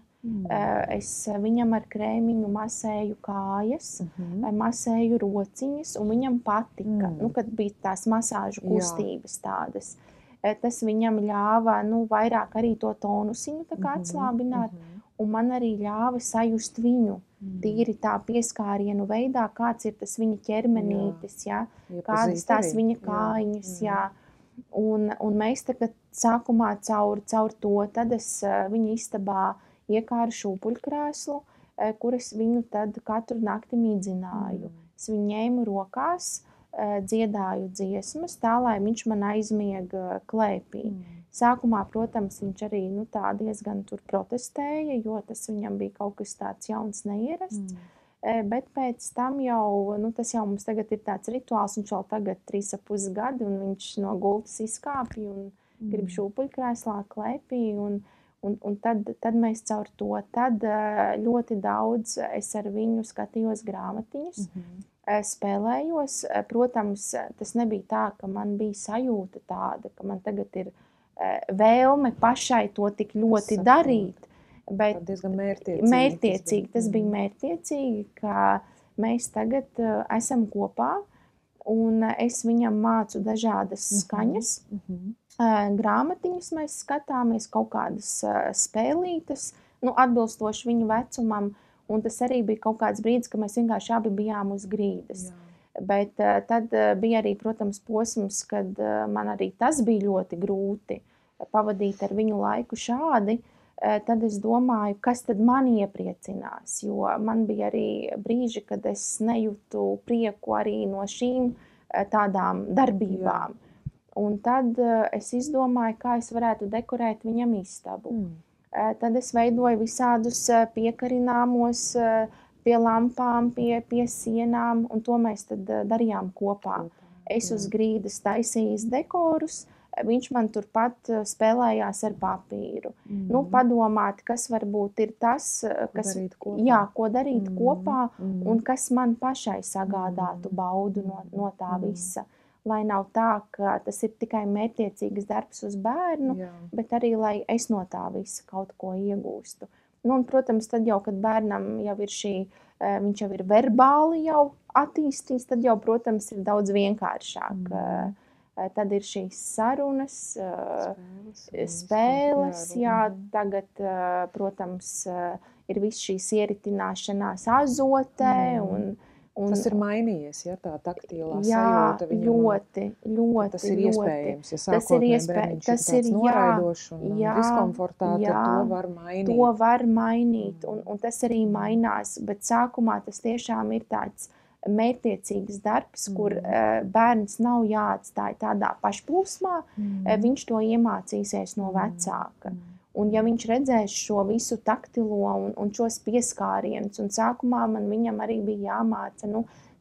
Es viņam ar krēmiņu masēju kājas, masēju rociņas, un viņam patika, kad bija tās masāžu kustības tādas. Tas viņam ļāva vairāk arī to tonusiņu tā kā atslābināt, un man arī ļāva sajust viņu tīri tā pieskārienu veidā, kāds ir tas viņa ķermenītis, kādas tās viņa kājiņas, Un mēs tagad sākumā caur to, tad es viņa istabā iekāru šūpuļkrēslu, kur es viņu tad katru nakti mīdzināju. Es viņu ņēmu rokās, dziedāju dziesmas, tā, lai viņš man aizmieg klēpī. Sākumā, protams, viņš arī tā diezgan tur protestēja, jo tas viņam bija kaut kas tāds jauns, neierasts. Bet pēc tam jau, tas jau mums tagad ir tāds rituāls, viņš jau tagad 3,5 gadi, un viņš no gultas izkāpja un grib šūpuļkrēslā klēpī, un tad mēs caur to, tad ļoti daudz es ar viņu skatījos grāmatiņus, spēlējos. Protams, tas nebija tā, ka man bija sajūta tāda, ka man tagad ir vēlme pašai to tik ļoti darīt. Bet diezgan mērķtiecīgi. Tas bija mērķtiecīgi, ka mēs tagad esam kopā, un es viņam mācu dažādas skaņas. Grāmatiņas mēs skatāmies, kaut kādas spēlītes, atbilstoši viņu vecumam, un tas arī bija kaut kāds brīdis, ka mēs vienkārši abi bijām uz grīdas. Bet tad bija arī, protams, posms, kad man arī tas bija ļoti grūti pavadīt ar viņu laiku šādi. Tad es domāju, kas tad man iepriecinās, jo man bija arī brīži, kad es nejūtu prieku arī no šīm tādām darbībām. Un tad es izdomāju, kā es varētu dekorēt viņam istabu. Tad es veidoju visādus piekarināmos pie lampām, pie sienām, un to mēs tad darījām kopā. Es uz grīdas taisīju dekorus, viņš man turpat spēlējās ar papīru. Padomāt, kas varbūt ir tas, ko darīt kopā, un kas man pašai sagādātu baudu no tā visa. Lai nav tā, ka tas ir tikai mērķtiecīgs darbs uz bērnu, bet arī, lai es no tā visa kaut ko iegūstu. Un, protams, tad jau, kad bērnam jau ir viņš jau ir verbāli jau attīstīts, tad jau, protams, ir daudz vienkāršāk. Tad ir šīs sarunas, spēles, tagad, protams, ir viss šīs ieritināšanās azotē. Tas ir mainījies, tā taktīlā sajūta viņam. Ļoti. Tas ir iespējams, ja sākotnēji bērniņš ir tāds noraidošs un diskomfortā, tad to var mainīt. To var mainīt, un tas arī mainās, bet sākumā tas tiešām ir tāds mērķtiecīgs darbs, kur bērns nav jāatstāj tādā pašplūsmā, viņš to iemācīsies no vecāka. Un ja viņš redzēs šo visu taktilo un šos pieskārienus, un sākumā viņam arī bija jāmāca,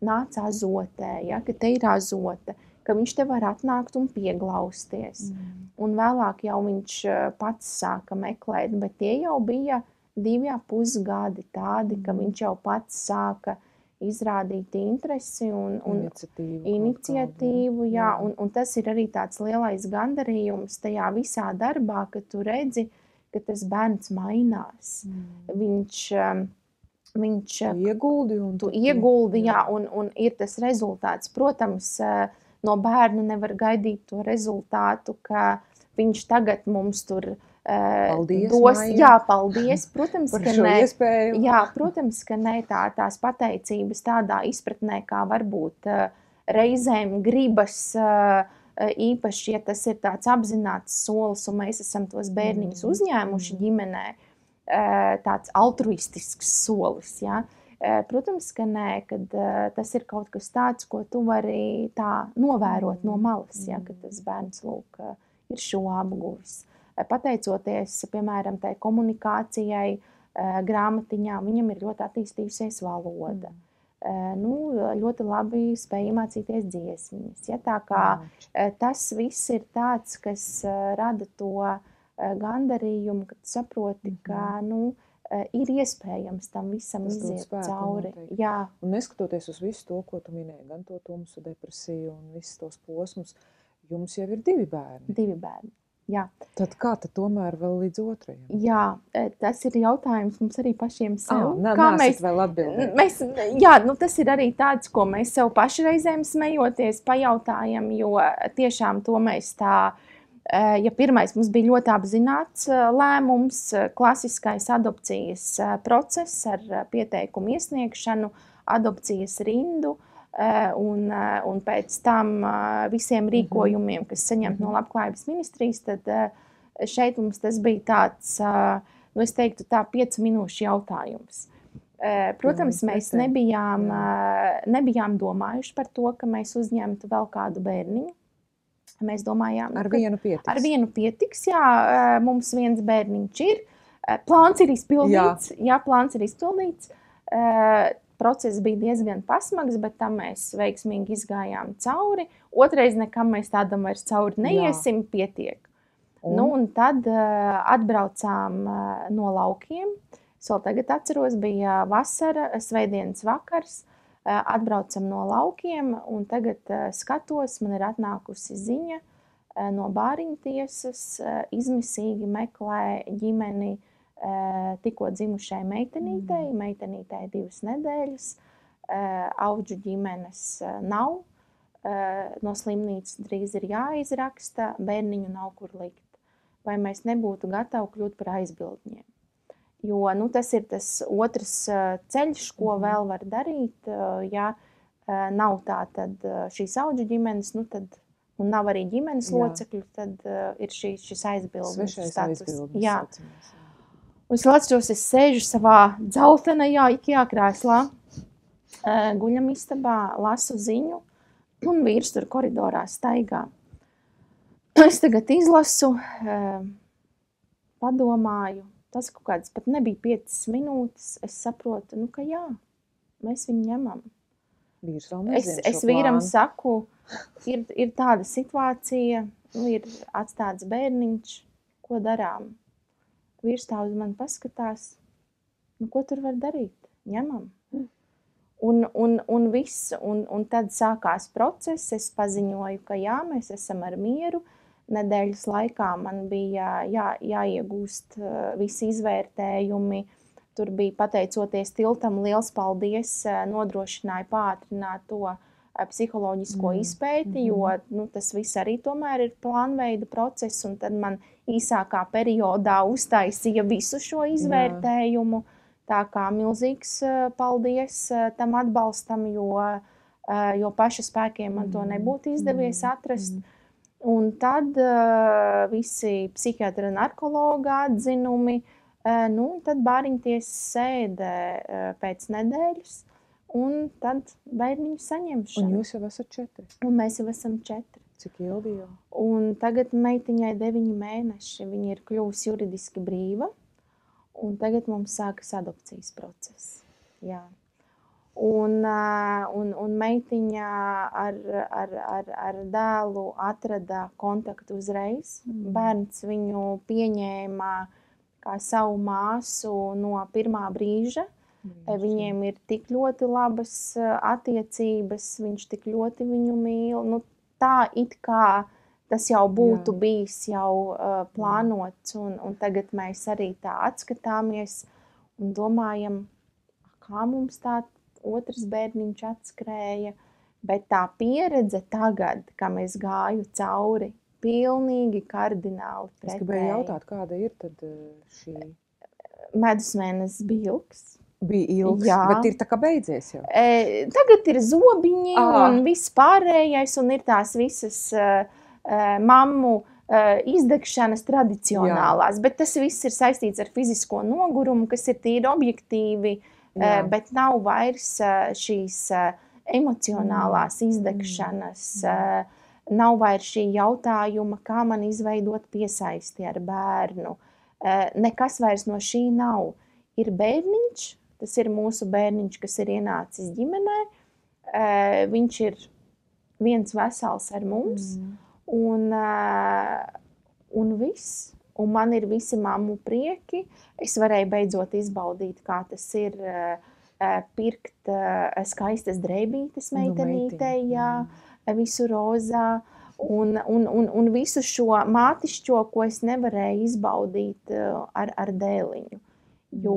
nāc azotē, ja, ka te ir azote, ka viņš te var atnākt un pieglausties. Un vēlāk jau viņš pats sāka meklēt, bet tie jau bija 2,5 gadi tādi, ka viņš jau pats sāka izrādīt interesi un iniciatīvu, jā, un tas ir arī tāds lielais gandarījums tajā visā darbā, ka tu redzi, ka tas bērns mainās. Viņš ieguldi, jā, un ir tas rezultāts. Protams, no bērna nevar gaidīt to rezultātu, ka viņš tagad mums tur paldies, dos, Maija. jā, paldies, protams, par ka šo ne, iespēju. jā, protams, ka ne tās pateicības tādā izpratnē, kā varbūt reizēm gribas, īpaši, ja tas ir tāds apzināts solis, un mēs esam tos bērniņus uzņēmuši ģimenē, tāds altruistisks solis, ja? Protams, ka nē, kad tas ir kaut kas tāds, ko tu vari tā novērot no malas, ja, ka tas bērns, lūk, ir šo apguvis. Pateicoties, piemēram, tai komunikācijai, grāmatiņā, viņam ir ļoti attīstījusies valoda. Ļoti labi spēja mācīties dziesmiņas. Ja? Tā kā tas viss ir tāds, kas rada to gandarījumu, kad saproti, ka ir iespējams tam visam iziet cauri. Jā. Un neskatoties uz visu to, ko tu minēji, gan to tumsu depresiju un visus tos posmus, jums jau ir 2 bērni. 2 bērni. Jā. Tad kā tad tomēr vēl līdz 2? Jā, tas ir jautājums mums arī pašiem sev. Kā mēs vēl atbildēt? Jā, tas ir arī tāds, ko mēs sev pašreizēm smejoties pajautājam, jo tiešām to mēs tā, ja pirmais mums bija ļoti apzināts lēmums, klasiskais adopcijas process ar pieteikumu iesniegšanu, adopcijas rindu, un pēc tam visiem rīkojumiem, kas saņemt no Labklājības ministrijas, tad šeit mums tas bija tāds, es teiktu tā 5 minūšu jautājums. Protams, mēs nebijām domājuši par to, ka mēs uzņemtu vēl kādu bērniņu. Mēs domājām, ar vienu pietiks. Ar vienu pietiks, jā, mums viens bērniņš ir. Plāns ir izpildīts, jā, plāns ir izpildīts. Process bija diezgan pasmags, bet tam mēs veiksmīgi izgājām cauri. Otrais nekam mēs tādam vairs cauri neiesim, pietiek. Un tad atbraucām no laukiem. Es vēl tagad atceros, bija vasara, svētdienas vakars. Atbraucam no laukiem, un tagad skatos, man ir atnākusi ziņa no bāriņtiesas, izmisīgi meklē ģimeni tikko dzimušai meitenītei, meitenītei 2 nedēļas, audžu ģimenes nav, no slimnīcas drīz ir jāizraksta, bērniņu nav kur likt. Vai mēs nebūtu gatavi kļūt par aizbildņiem? Jo tas ir tas otrs ceļš, ko vēl var darīt, ja nav tā tad šīs audžu ģimenes, un nav arī ģimenes locekļu, tad ir šis aizbildnis status. Jā. Un es atceros, es sēžu savā dzeltenajā IKEA krēslā, guļamistabā, lasu ziņu, un vīrs tur koridorā staigā. Es tagad izlasu, padomāju, tas kaut kāds pat nebija 5 minūtes, es saprotu, ka jā, mēs viņu ņemam. Vīrs vēl nezina Es vīram saku, ir tāda situācija, ir atstāts bērniņš, ko darām? Vīrs tā uz mani paskatās, ko tur var darīt? Ņemam. Un viss, un tad sākās process, es paziņoju, ka jā, mēs esam ar mieru. Nedēļas laikā man bija jāiegūst visi izvērtējumi. Tur bija, pateicoties tiltam, liels paldies, nodrošināja pātrināt to psiholoģisko izpēti, jo tas viss arī tomēr ir plānveida process, un tad man īsākā periodā uztaisīja visu šo izvērtējumu. Tā kā milzīgs paldies tam atbalstam, jo paša spēkiem man to nebūtu izdevies atrast. Un tad visi psihiatra narkologa atzinumi, tad bāriņtiesas sēde pēc nedēļas, un tad bērniņu saņemšana. Un jūs jau esat 4. Un mēs jau esam 4. Cik ilgi jau? Un tagad meitiņai 9 mēneši, viņa ir kļuvusi juridiski brīva, un tagad mums sākas adopcijas process. Jā. Un meitiņa ar dēlu atrada kontaktu uzreiz. Bērns viņu pieņēma kā savu māsu no pirmā brīža. Viņiem ir tik ļoti labas attiecības, viņš tik ļoti viņu mīl. Nu, tā it kā tas jau būtu bijis jau plānots, un tagad mēs arī tā atskatāmies un domājam, kā mums tā otrs bērniņš atskrēja, bet tā pieredze tagad, kam es gāju cauri, pilnīgi kardināli pretēji. Es gribēju jautāt, kāda ir tad šī? Medusmēnesis bija ilgs. Bija ilgs, bet ir tā kā beidzies jau? Tagad ir zobiņi un viss pārējais, un ir tās visas mammu izdegšanas tradicionālās, bet tas viss ir saistīts ar fizisko nogurumu, kas ir tīri objektīvi, bet nav vairs šīs emocionālās izdegšanas, nav vairs šī jautājuma, kā man izveidot piesaisti ar bērnu. Nekas vairs no šī nav. Ir bērniņš, tas ir mūsu bērniņš, kas ir ienācis ģimenē, viņš ir viens vesels ar mums, un viss. Un man ir visi mammu prieki. Es varēju beidzot izbaudīt, kā tas ir pirkt skaistas drēbītes meitenītei, visu rozā. Un visu šo mātišķo, ko es nevarēju izbaudīt ar dēliņu. Jo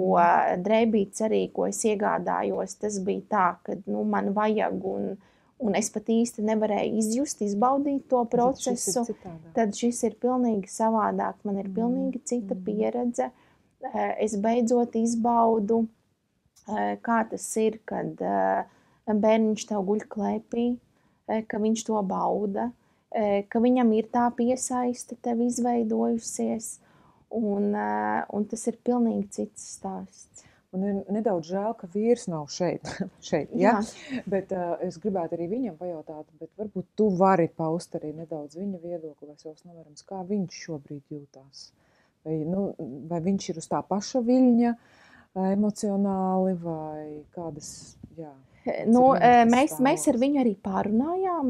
drēbītes arī, ko es iegādājos, tas bija tā, ka man vajag un es pat īsti nevarēju izbaudīt to procesu, tad šis ir pilnīgi savādāk. Man ir pilnīgi cita pieredze. Es beidzot izbaudu, kā tas ir, kad bērniņš tev guļ klēpī, ka viņš to bauda, ka viņam ir tā piesaiste tev izveidojusies, un tas ir pilnīgi cits stāsts. Un ir nedaudz žēl, ka vīrs nav šeit, ja? Bet es gribētu arī viņam pajautāt, bet varbūt tu vari paust arī nedaudz viņa viedokli, vai savs novarams, kā viņš šobrīd jūtās. Vai viņš ir uz tā paša viļņa emocionāli, vai kādas, Mēs ar viņu arī pārunājām.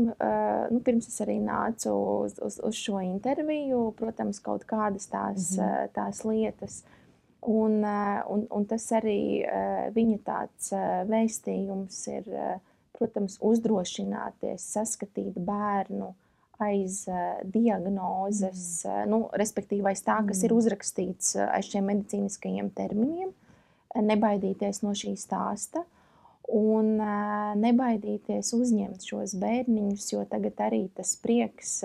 Pirms es arī nācu uz šo interviju, protams, kaut kādas tās lietas. Un tas arī viņa tāds vēstījums ir, protams, uzdrošināties, saskatīt bērnu aiz diagnozes, respektīvi aiz tā, kas ir uzrakstīts aiz šiem medicīniskajiem terminiem, nebaidīties no šī stāsta un nebaidīties uzņemt šos bērniņus, jo tagad arī tas prieks,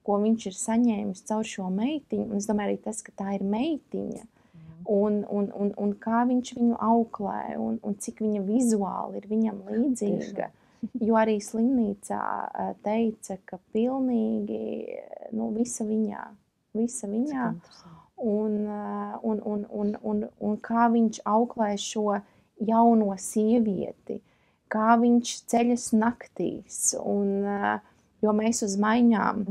ko viņš ir saņēmis caur šo meitiņu, un es domāju arī tas, ka tā ir meitiņa, un kā viņš viņu auklē, un cik viņa vizuāli ir viņam līdzīga. Jo arī slimnīcā teica, ka pilnīgi visa viņā. Un kā viņš auklē šo jauno sievieti, kā viņš ceļas naktīs. Jo mēs uz maiņām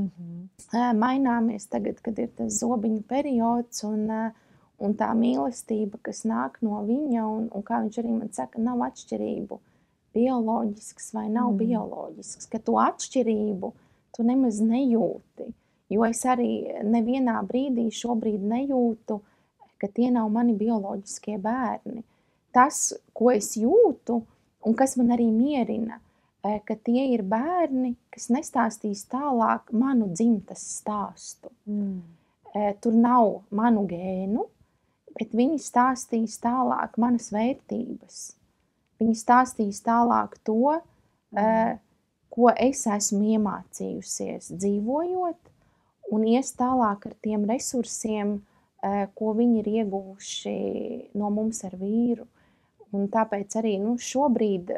maināmies tagad, kad ir tas zobiņu periods, un tā mīlestība, kas nāk no viņa, un kā viņš arī man saka, nav atšķirību, bioloģisks vai nav bioloģisks, ka to atšķirību tu nemaz nejūti, jo es arī nevienā brīdī šobrīd nejūtu, ka tie nav mani bioloģiskie bērni. Tas, ko es jūtu, un kas man arī mierina, ka tie ir bērni, kas nestāstīs tālāk manu dzimtas stāstu. Tur nav manu gēnu, bet viņi stāstīs tālāk manas vērtības. Viņi stāstīs tālāk to, ko es esmu iemācījusies dzīvojot, un ies tālāk ar tiem resursiem, ko viņi ir ieguvuši no mums ar vīru. Un tāpēc arī šobrīd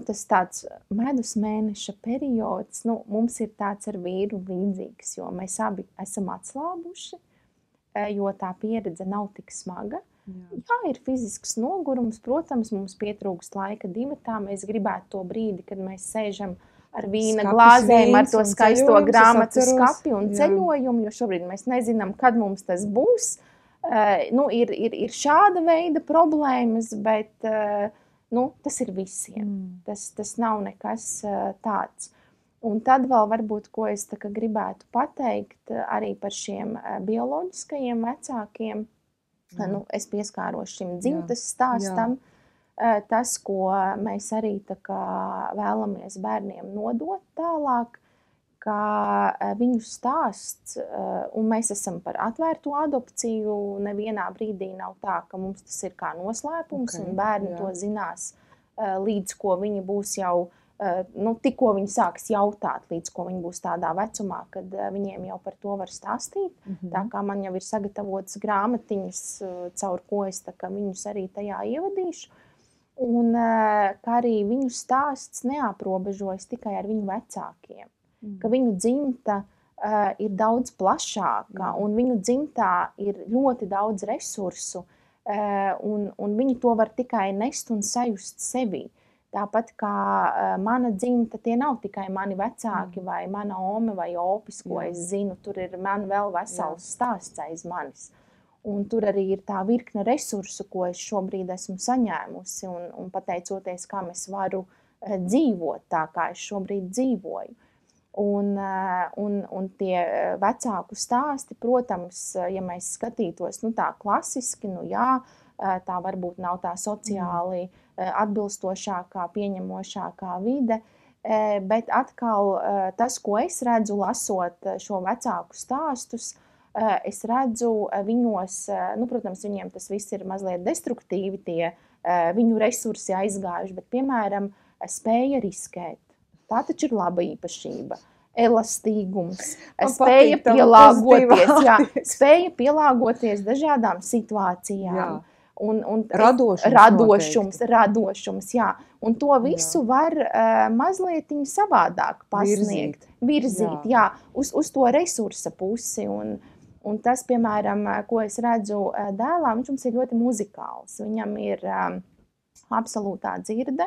tas tāds medus mēneša periods, mums ir tāds ar vīru līdzīgs, jo mēs abi esam atslābuši, jo tā pieredze nav tik smaga. Jā, ir fizisks nogurums, protams, mums pietrūkst laika divatā, mēs gribētu to brīdi, kad mēs sēžam ar vīna Skapis glāzēm, ar vīns to un skaisto ceļojums, es grāmatu atceros. skapi un Jā. ceļojumu, jo šobrīd mēs nezinām, kad mums tas būs. Ir šāda veida problēmas, bet tas ir visiem. Tas nav nekas tāds. Un tad vēl varbūt, ko es gribētu pateikt arī par šiem bioloģiskajiem vecākiem. Es pieskāros šim dzimtes stāstam. Tas, ko mēs arī vēlamies bērniem nodot tālāk, ka viņu stāsts, un mēs esam par atvērto adopciju, nevienā brīdī nav tā, ka mums tas ir kā noslēpums, un bērni to zinās, līdz ko viņi būs jau, tikko viņi sāks jautāt, līdz ko viņi būs tādā vecumā, kad viņiem jau par to var stāstīt. Tā kā man jau ir sagatavotas grāmatiņas, caur ko es viņus arī tajā ievadīšu. Un ka arī viņu stāsts neaprobežojas tikai ar viņu vecākiem. Ka viņu dzimta ir daudz plašāka, un viņu dzimtā ir ļoti daudz resursu, un viņi to var tikai nest un sajust sevī. Tāpat kā mana dzimta, tie nav tikai mani vecāki vai mana ome vai opis, ko es zinu, tur ir man vēl vesels stāsts aiz manis. Un tur arī ir tā virkne resursu, ko es šobrīd esmu saņēmusi, un pateicoties, kā es varu dzīvot tā, kā es šobrīd dzīvoju. Un tie vecāku stāsti, protams, ja mēs skatītos tā klasiski, tā varbūt nav tā sociāli atbilstošākā, pieņemošākā vide, bet atkal tas, ko es redzu, lasot šo vecāku stāstus, es redzu viņos, protams, viņiem tas viss ir mazliet destruktīvi, tie viņu resursi aizgājuši, bet, piemēram, spēja riskēt. Tā taču ir laba īpašība. Elastīgums, spēja pielāgoties, spēja pielāgoties dažādām situācijām. Un radošums, jā. Un to visu var mazliet savādāk pasniegt, virzīt, jā, uz to resursa pusi. Un tas, piemēram, ko es redzu dēlā, viņš mums ir ļoti muzikāls. Viņam ir absolūtā dzirde.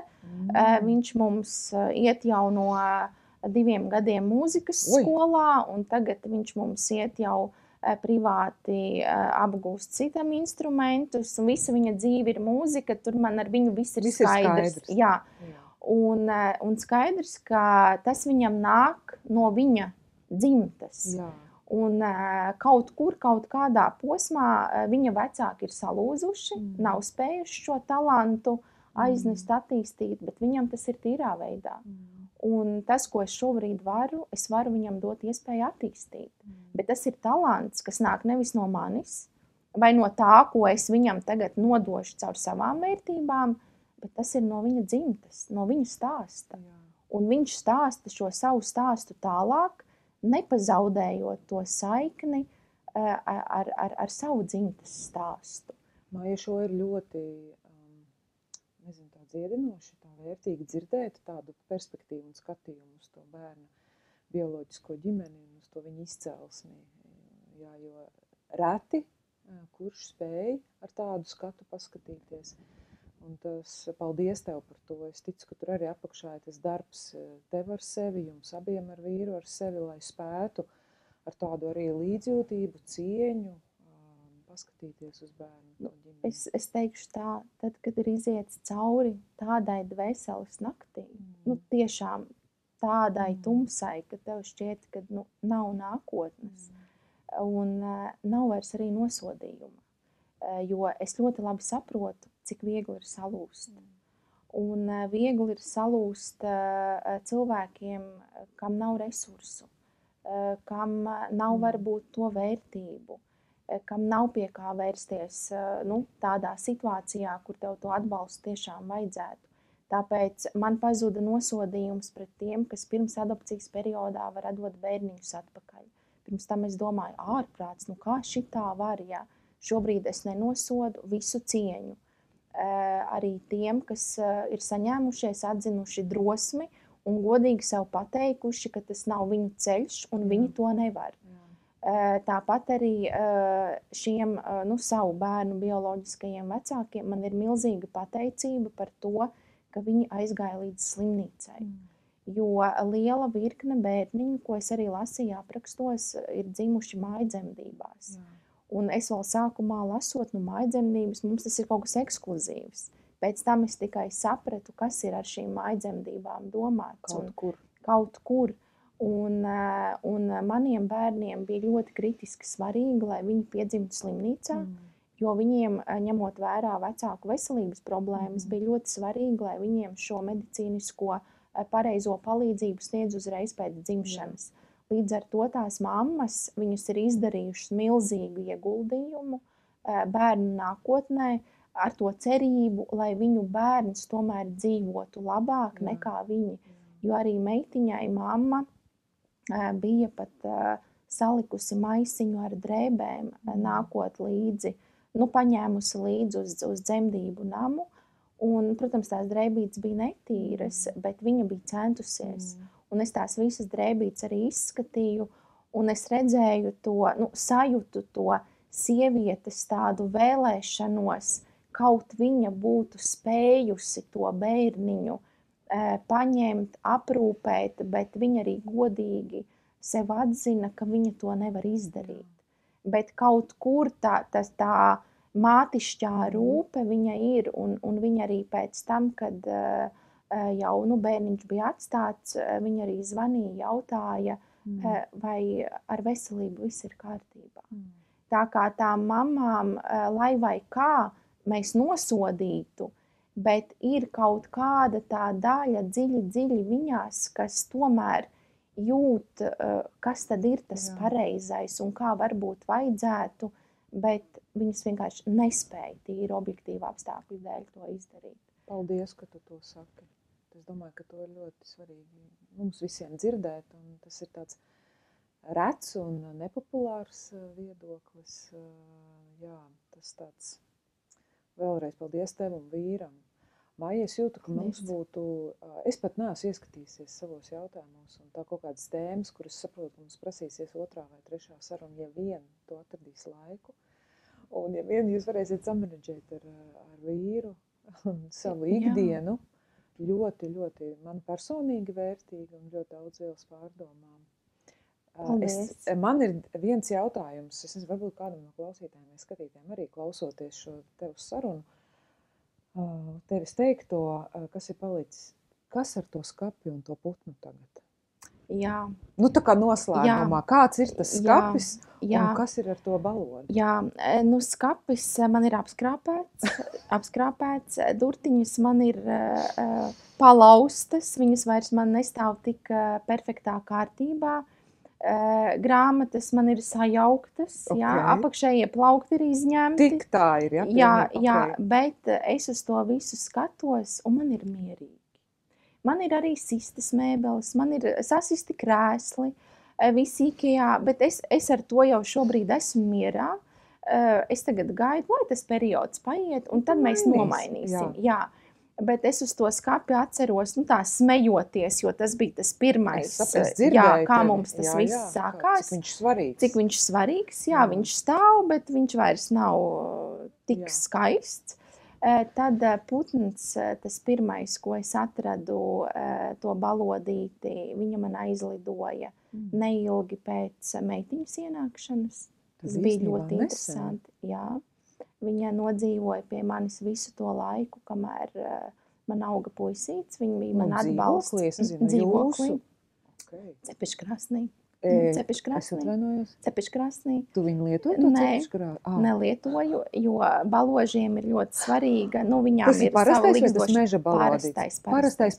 Viņš mums iet jau no 2 gadiem mūzikas skolā, un tagad viņš mums iet jau privāti apgūst citam instrumentus, un visa viņa dzīve ir mūzika, tur man ar viņu viss ir skaidrs. Jā. Un skaidrs, ka tas viņam nāk no viņa dzimtes. Jā. Un kaut kādā posmā viņa vecāki ir salūzuši, nav spējuši šo talantu aiznest, attīstīt, bet viņam tas ir tīrā veidā. Un tas, ko es šobrīd varu, es varu viņam dot iespēju attīstīt. Bet tas ir talants, kas nāk nevis no manis, vai no tā, ko es viņam tagad nodošu caur savām vērtībām, bet tas ir no viņa dzimtes, no viņa stāsta. Un viņš stāsta šo savu stāstu tālāk, nepazaudējot to saikni ar savu dzimtes stāstu. Māja, šo ir ļoti dziedinoši, tā vērtīgi dzirdēt tādu perspektīvu un skatījumu uz to bērnu bioloģisko ģimeni un uz to viņa izcelsmi. Jā, jo reti, kurš spēj ar tādu skatu paskatīties. Un tas, paldies tev par to. Es ticu, ka tur arī apakšā ir tas darbs tev ar sevi, jums abiem ar vīru ar sevi, lai spētu ar tādu arī līdzjūtību, cieņu paskatīties uz bērnu. Es teikšu tā, tad, kad ir iziets cauri tādai dvēseles naktī, tiešām tādai tumsai, ka tev šķiet, ka nav nākotnes, un nav vairs arī nosodījuma, jo es ļoti labi saprotu, cik viegli ir salūst. Un viegli ir salūst cilvēkiem, kam nav resursu, kam nav varbūt to vērtību, kam nav pie kā vērsties tādā situācijā, kur tev to atbalstu tiešām vajadzētu. Tāpēc man pazuda nosodījums pret tiem, kas pirms adopcijas periodā var atdot bērniņus atpakaļ. Pirms tam es domāju, ārprāts, kā šitā var, ja šobrīd es nenosodu visu cieņu. Arī tiem, kas ir saņēmušies, atzinuši drosmi un godīgi sev pateikuši, ka tas nav viņu ceļš un viņi to nevar. Tāpat arī šiem savu bērnu bioloģiskajiem vecākiem man ir milzīga pateicība par to, ka viņi aizgāja līdz slimnīcai. jo liela virkne bērniņu, ko es arī lasīju aprakstos, ir dzimuši mājdzemdībās. Un es vēl sākumā lasot, mājdzemdības, mums tas ir kaut kas ekskluzīvs. Pēc tam es tikai sapratu, kas ir ar šīm mājdzemdībām domāts. Kaut kur. Un maniem bērniem bija ļoti kritiski svarīgi, lai viņi piedzimtu slimnīcā, jo viņiem, ņemot vērā vecāku veselības problēmas, bija ļoti svarīgi, lai viņiem šo medicīnisko pareizo palīdzību sniedz uzreiz pēc dzimšanas. Līdz ar to tās mammas, viņus ir izdarījušas milzīgu ieguldījumu bērnu nākotnē, ar to cerību, lai viņu bērns tomēr dzīvotu labāk nekā viņi. Jo arī meitiņai mamma bija pat salikusi maisiņu ar drēbēm, nākot līdzi, paņēmusi līdzi uz dzemdību namu. Un, protams, tās drēbītes bija netīras, bet viņa bija centusies. Un es tās visas drēbītes arī izskatīju, un es redzēju to, sajūtu to sievietes tādu vēlēšanos, kaut viņa būtu spējusi to bērniņu paņemt, aprūpēt, bet viņa arī godīgi sev atzina, ka viņa to nevar izdarīt. Bet kaut kur tā mātišķā rūpe viņa ir, un viņa arī pēc tam, kad jau bērniņš bija atstāts, viņa arī zvanīja, jautāja, vai ar veselību viss ir kārtībā. Tā kā tām mamām, lai vai kā mēs nosodītu, bet ir kaut kāda tā daļa dziļi viņās, kas tomēr jūt, kas tad ir tas pareizais un kā varbūt vajadzētu, bet viņas vienkārši nespēja tīri objektīvu apstākļu dēļ to izdarīt. Paldies, ka tu to saki. Es domāju, ka to ir ļoti svarīgi mums visiem dzirdēt, un tas ir tāds rets un nepopulārs viedoklis. Jā, tas tāds vēlreiz paldies tev un vīram. Maija, es jūtu, ka mums būtu, es pat neesmu ieskatījusies savos jautājumos, un tā kaut kādas tēmas, kuras saprotu, mums prasīsies 2. vai 3. saruna, ja vien to atradīs laiku. Un ja vien jūs varēsiet samanedžēt ar vīru un savu ikdienu, ļoti, ļoti man personīgi vērtīgi un ļoti daudz vielas pārdomām. Man ir viens jautājums, es nezinu, varbūt kādam no klausītājiem vai skatītājiem arī klausoties šo tevu sarunu, tevis teikto, kas ir palicis, kas ar to skapi un to putnu tagad? Jā. Tā kā noslēgumā, kāds ir tas skapis un kas ir ar to balodi? Jā, skapis man ir apskrāpēts, durtiņas man ir palaustas, viņas vairs man nestāv tik perfektā kārtībā, grāmatas man ir sajauktas, apakšējie plaukti ir izņemti. Tik tā ir, Jā, bet es uz to visu skatos un man ir mierīgi. Man ir arī sistas mēbeles, man ir sasisti krēsli, visi IKEA, bet es ar to jau šobrīd esmu mierā. Es tagad gaidu, lai tas periods paiet, un tad mēs nomainīsim. Jā. Bet es uz to skapi atceros, tā smejoties, jo tas bija tas pirmais, kā mums tas viss sākās. Cik viņš svarīgs, viņš stāv, bet viņš vairs nav tik skaists. Tad putns, tas pirmais, ko es atradu, to balodīti, viņa man aizlidoja neilgi pēc meitiņas ienākšanas. Tas bija ļoti interesanti. Jā. Viņa nodzīvoja pie manis visu to laiku, kamēr man auga puisīts. Viņa bija man atbalsts dzīvoklī. Cepeškrasnī. Cepeškrasnī. Tu viņu lietoji to cepeškrasnī? Nelietoju, jo baložiem ir ļoti svarīga. Viņām ir savu likstošu parastais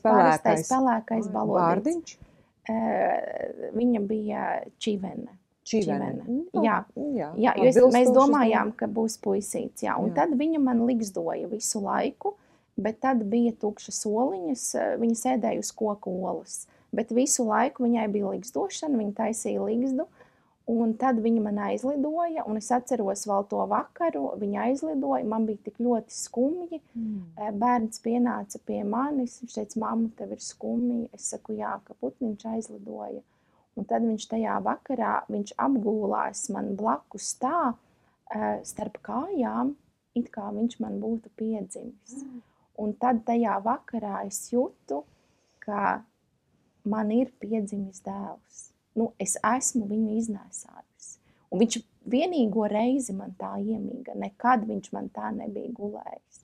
pelēkais balodīts. Vārdiņš? Viņa bija čivene. Jā, jo mēs domājām, ka būs puisīts. Un tad viņa man likstoja visu laiku, bet tad bija tukšas oliņas, viņa sēdēja uz koku olas. Bet visu laiku viņai bija likstošana, viņa taisīja likstu, un tad viņa man aizlidoja, un es atceros vēl to vakaru, viņa aizlidoja, man bija tik ļoti skumji, bērns pienāca pie manis, viņš teica, mamma, tev ir skumji, es saku, jā, ka putniņš aizlidoja, un tad viņš tajā vakarā, viņš apgūlās man blakus tā, starp kājām, it kā viņš man būtu piedzimis. Un tad tajā vakarā es jūtu, ka man ir piedzimis dēls. Nu, es esmu viņu iznēsājusi. Un viņš vienīgo reizi man tā iemīga. Nekad viņš man tā nebija gulējis.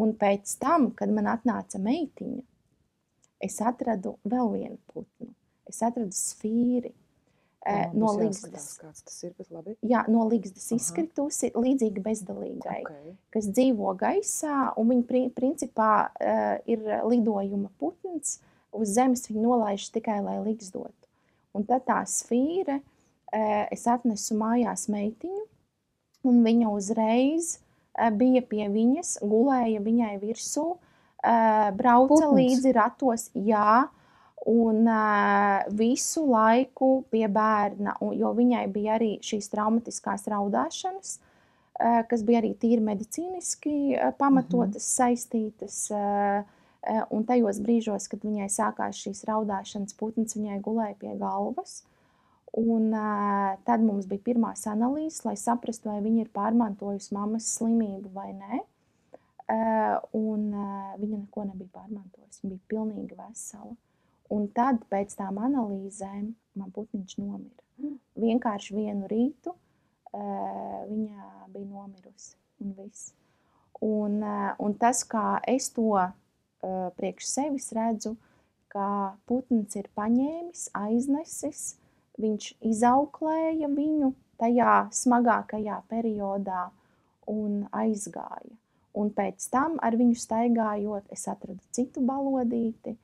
Un pēc tam, kad man atnāca meitiņa, es atradu vēl vienu putnu. Es atradu sfīri. No ligzdas. Kāds tas ir, bet labi. Jā, no ligzdas izkritusi, līdzīgi bezdalīgai, kas dzīvo gaisā, un viņa principā ir lidojuma putns, uz zemes viņa nolaiž tikai, lai ligzdotu. Un tad tā sfīre, es atnesu mājās meitiņu, un viņa uzreiz bija pie viņas, gulēja viņai virsū, brauca putns līdzi ratos, jā, un visu laiku pie bērna, jo viņai bija arī šīs traumatiskās raudāšanas, kas bija arī tīri medicīniski pamatotas, saistītas, un tajos brīžos, kad viņai sākās šīs raudāšanas, putns viņai gulēja pie galvas, un tad mums bija pirmās analīzes, lai saprastu, vai viņa ir pārmantojusi mammas slimību vai nē, un viņa neko nebija pārmantojusi, viņa bija pilnīgi vesela. Un tad pēc tām analīzēm man putniņš nomira. Vienkārši vienu rītu viņa bija nomirusi un viss. Un tas, kā es to priekš sevis redzu, ka putns ir paņēmis, aiznesis, viņš izauklēja viņu tajā smagākajā periodā un aizgāja. Un pēc tam ar viņu staigājot, es atradu citu balodīti.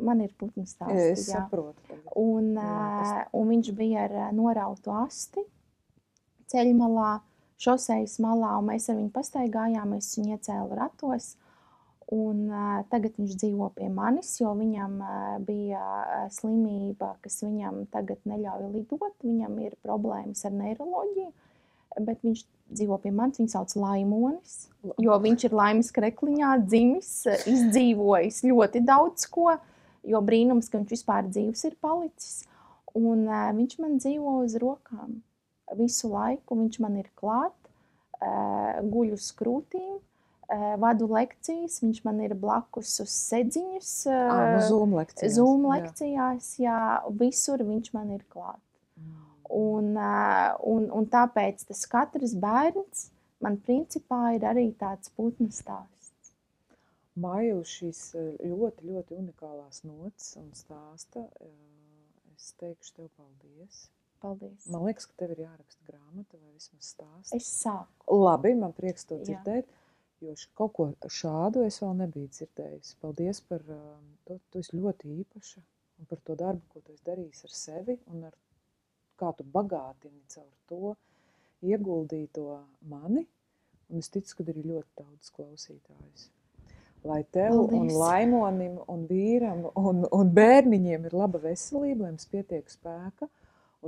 Man ir putnu stāsti, es saprotu. Un viņš bija ar norautu asti ceļmalā, šosejas malā, un mēs ar viņu pastaigājām, es viņu iecēlu ratos, un tagad viņš dzīvo pie manis, jo viņam bija slimība, kas viņam tagad neļauj lidot, viņam ir problēmas ar neiroloģiju, bet viņš dzīvo pie manis, viņu sauc Laimonis, jo viņš ir laimes krekliņā dzimis, izdzīvojis ļoti daudz ko, jo brīnums, ka viņš vispār dzīvs ir palicis. Un viņš man dzīvo uz rokām visu laiku, viņš man ir klāt, guļ uz krūtīm, vadu lekcijas, viņš man ir blakus uz sedziņas. Zoom lekcijās. Zoom lekcijās, jā, visur viņš man ir klāt. Un tāpēc tas katrs bērns man principā ir arī tāds putnu stāsts. Māja, uz šīs ļoti, ļoti unikālās nots un stāsta, es teikšu tev paldies. Paldies. Man liekas, ka tev ir jāraksta grāmata vai vismaz stāsts. Es sāku. Labi, man prieks to dzirdēt, jo kaut ko šādu es vēl nebiju dzirdējusi. Paldies par to, tu esi ļoti īpaša un par to darbu, ko tu esi darījis ar sevi un ar kā tu bagātini caur to ieguldīto mani, un es ticu, ka arī ļoti daudz klausītājus. Lai tev un Laimonim un vīram un bērniņiem ir laba veselība, lai jums pietiek spēka,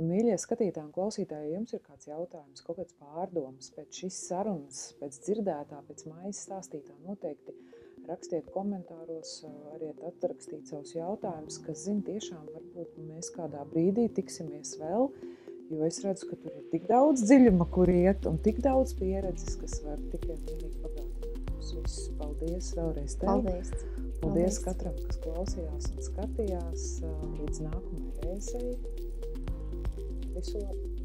un mīļie skatītāji un klausītāji, ja jums ir kāds jautājums, kaut kāds pārdomas pēc šīs sarunas, pēc dzirdētā, pēc Maijas stāstītā, noteikti rakstiet komentāros, variet atrakstīt savus jautājumus, kas zina tiešām, varbūt mēs kādā brīdī tiksimies vēl, jo es redzu, ka tur ir tik daudz dziļuma, kur iet, un tik daudz pieredzes, kas var tikai vienīgi pagātināt mums visus. Paldies vēlreiz tev. Paldies katram, kas klausījās un skatījās. Līdz nākamajai reizei. Visu labu.